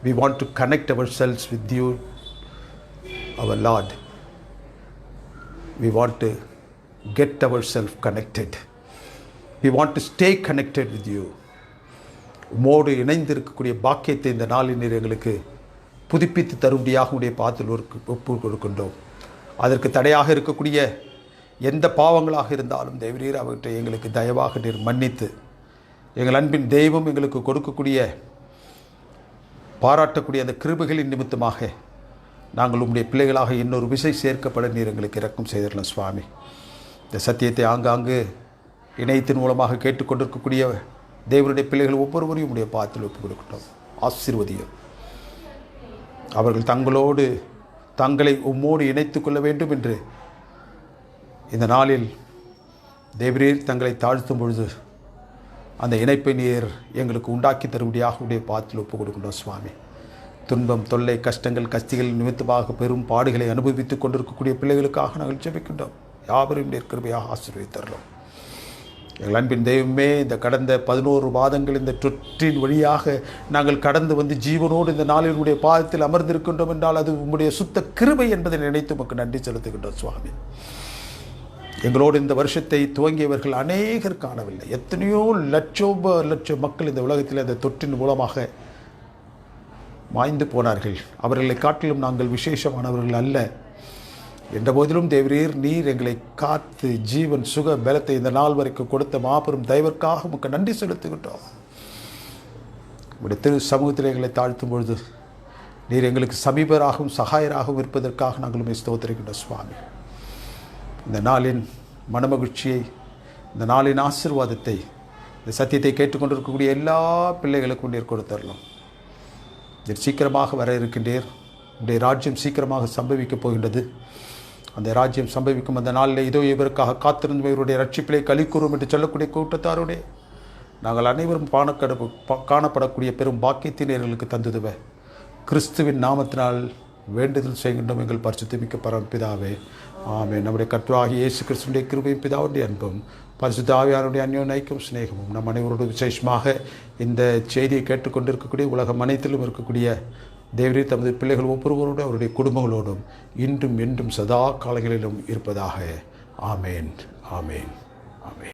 We want to connect ourselves with you, our Lord. We want to get ourselves connected. We want to stay connected with you. உம்மோடு இணைந்திருக்கக்கூடிய பாக்கியத்தை இந்த நாளில் நீர் எங்களுக்கு புதுப்பித்து தரும்படியாக உடைய பாத்தில் ஒப்பு கொடுக்கின்றோம். அதற்கு தடையாக இருக்கக்கூடிய எந்த பாவங்களாக இருந்தாலும் தேவரீர் அவற்றை எங்களுக்கு தயவாக நீர் மன்னித்து, எங்கள் அன்பின் தெய்வம் எங்களுக்கு கொடுக்கக்கூடிய பாராட்டக்கூடிய அந்த கிருபைகளின் நிமித்தமாக நாங்கள் உம்முடைய பிள்ளைகளாக இன்னொரு விசை சேர்க்கப்பட நீர் எங்களுக்கு இரக்கம் செய்திடலாம் சுவாமி. இந்த சத்தியத்தை ஆங்காங்கு இணையத்தின் மூலமாக கேட்டுக்கொண்டிருக்கக்கூடிய தேவனுடைய பிள்ளைகள் ஒவ்வொருவரையும் உடைய பாத்தில் ஒப்புக் கொடுக்கட்டும். ஆசீர்வதியும். அவர்கள் தங்களோடு தங்களை உம்மோடு இணைத்து கொள்ள வேண்டும் என்று இந்த நாளில் தேவரீர் தங்களை தாழ்த்தும் பொழுது அந்த இணைப்பை நீர் எங்களுக்கு உண்டாக்கி தரும்படியாக உடைய பாத்தில் ஒப்புக் கொடுக்கின்றோம் சுவாமி. துன்பம், தொல்லை, கஷ்டங்கள், கஸ்திகள் நிமித்தமாக பெரும் பாடுகளை அனுபவித்துக் கொண்டிருக்கக்கூடிய பிள்ளைகளுக்காக நாங்கள் ஜெபிக்கின்றோம். யாவரும் நீர் கிருபையாக ஆசீர்வதித்தரலாம். எங்கள் அன்பின் தெய்வமே, இந்த கடந்த 11 மாதங்கள் இந்த தொற்றின் வழியாக நாங்கள் கடந்து வந்து ஜீவனோடு இந்த நாளில் உடைய பாதத்தில் அமர்ந்திருக்கின்றோம் என்றால் அது உம்முடைய சுத்த கிருபை என்பதை நினைத்து உமக்கு நன்றி செலுத்துகின்றோம் சுவாமி. எங்களோடு இந்த வருஷத்தை துவங்கியவர்கள் அநேகர் காணவில்லை. எத்தனையோ லட்சம் மக்கள் இந்த உலகத்தில் அந்த தொற்றின் மூலமாக மாய்ந்து போனார்கள். அவர்களை காட்டிலும் நாங்கள் விசேஷமானவர்கள் அல்ல என்ற போதிலும் தேவரீர் நீர் எங்களை காத்து ஜீவன், சுக, பலத்தை இந்த நாள் வரைக்கும் கொடுத்த மாபெரும் தயவிற்காக உமக்கு நன்றி செலுத்துகின்றோம். உடைய திரு சமூகத்தில் எங்களை தாழ்த்தும் பொழுது நீர் எங்களுக்கு சமீபராகவும் சகாயராகவும் இருப்பதற்காக நாங்கள் ஸ்தோத்திரிக்கின்றோம் சுவாமி. இந்த நாளின் மனமகிழ்ச்சியை, இந்த நாளின் ஆசீர்வாதத்தை, இந்த சத்தியத்தை கேட்டுக்கொண்டிருக்கக்கூடிய எல்லா பிள்ளைகளுக்கும் நீர் கொடுத்தரலாம். நீர் சீக்கிரமாக வர இருக்கின்றீர். உடைய ராஜ்யம் சீக்கிரமாக சம்பவிக்கப் போகின்றது. அந்த ராஜ்யம் சம்பவிக்கும் அந்த நாளில் இதோ இவருக்காக காத்திருந்த இவருடைய ரட்சிப்பிலே களிக்கூறும் என்று சொல்லக்கூடிய கூட்டத்தாருடைய நாங்கள் அனைவரும் காணப்படக்கூடிய பெரும் பாக்கியத்தின் எங்களுக்கு தந்துதுவ கிறிஸ்துவின் நாமத்தினால் வேண்டுதல் செய்கின்றோம் எங்கள் பரிசுத்தமிக்க பரம்பிதாவே. ஆமென். நம்முடைய கர்த்தராகிய இயேசு கிறிஸ்துவின் கிருபையும் பிதாவுடைய அன்பும் பரிசுத்த ஆவியானவருடைய அந்யோன்ய ஐக்கியம் சிநேகமும் நம் அனைவரோடு விசேஷமாக இந்த செய்தியை கேட்டுக்கொண்டிருக்கக்கூடிய உலகம் அனைத்திலும் இருக்கக்கூடிய தேவரீர் தமது பிள்ளைகள் ஒவ்வொருவரோடும் அவருடைய குடும்பங்களோடும் இன்றும் என்றும் சதா காலங்களிலும் இருப்பதாக. ஆமேன். ஆமேன். ஆமேன்.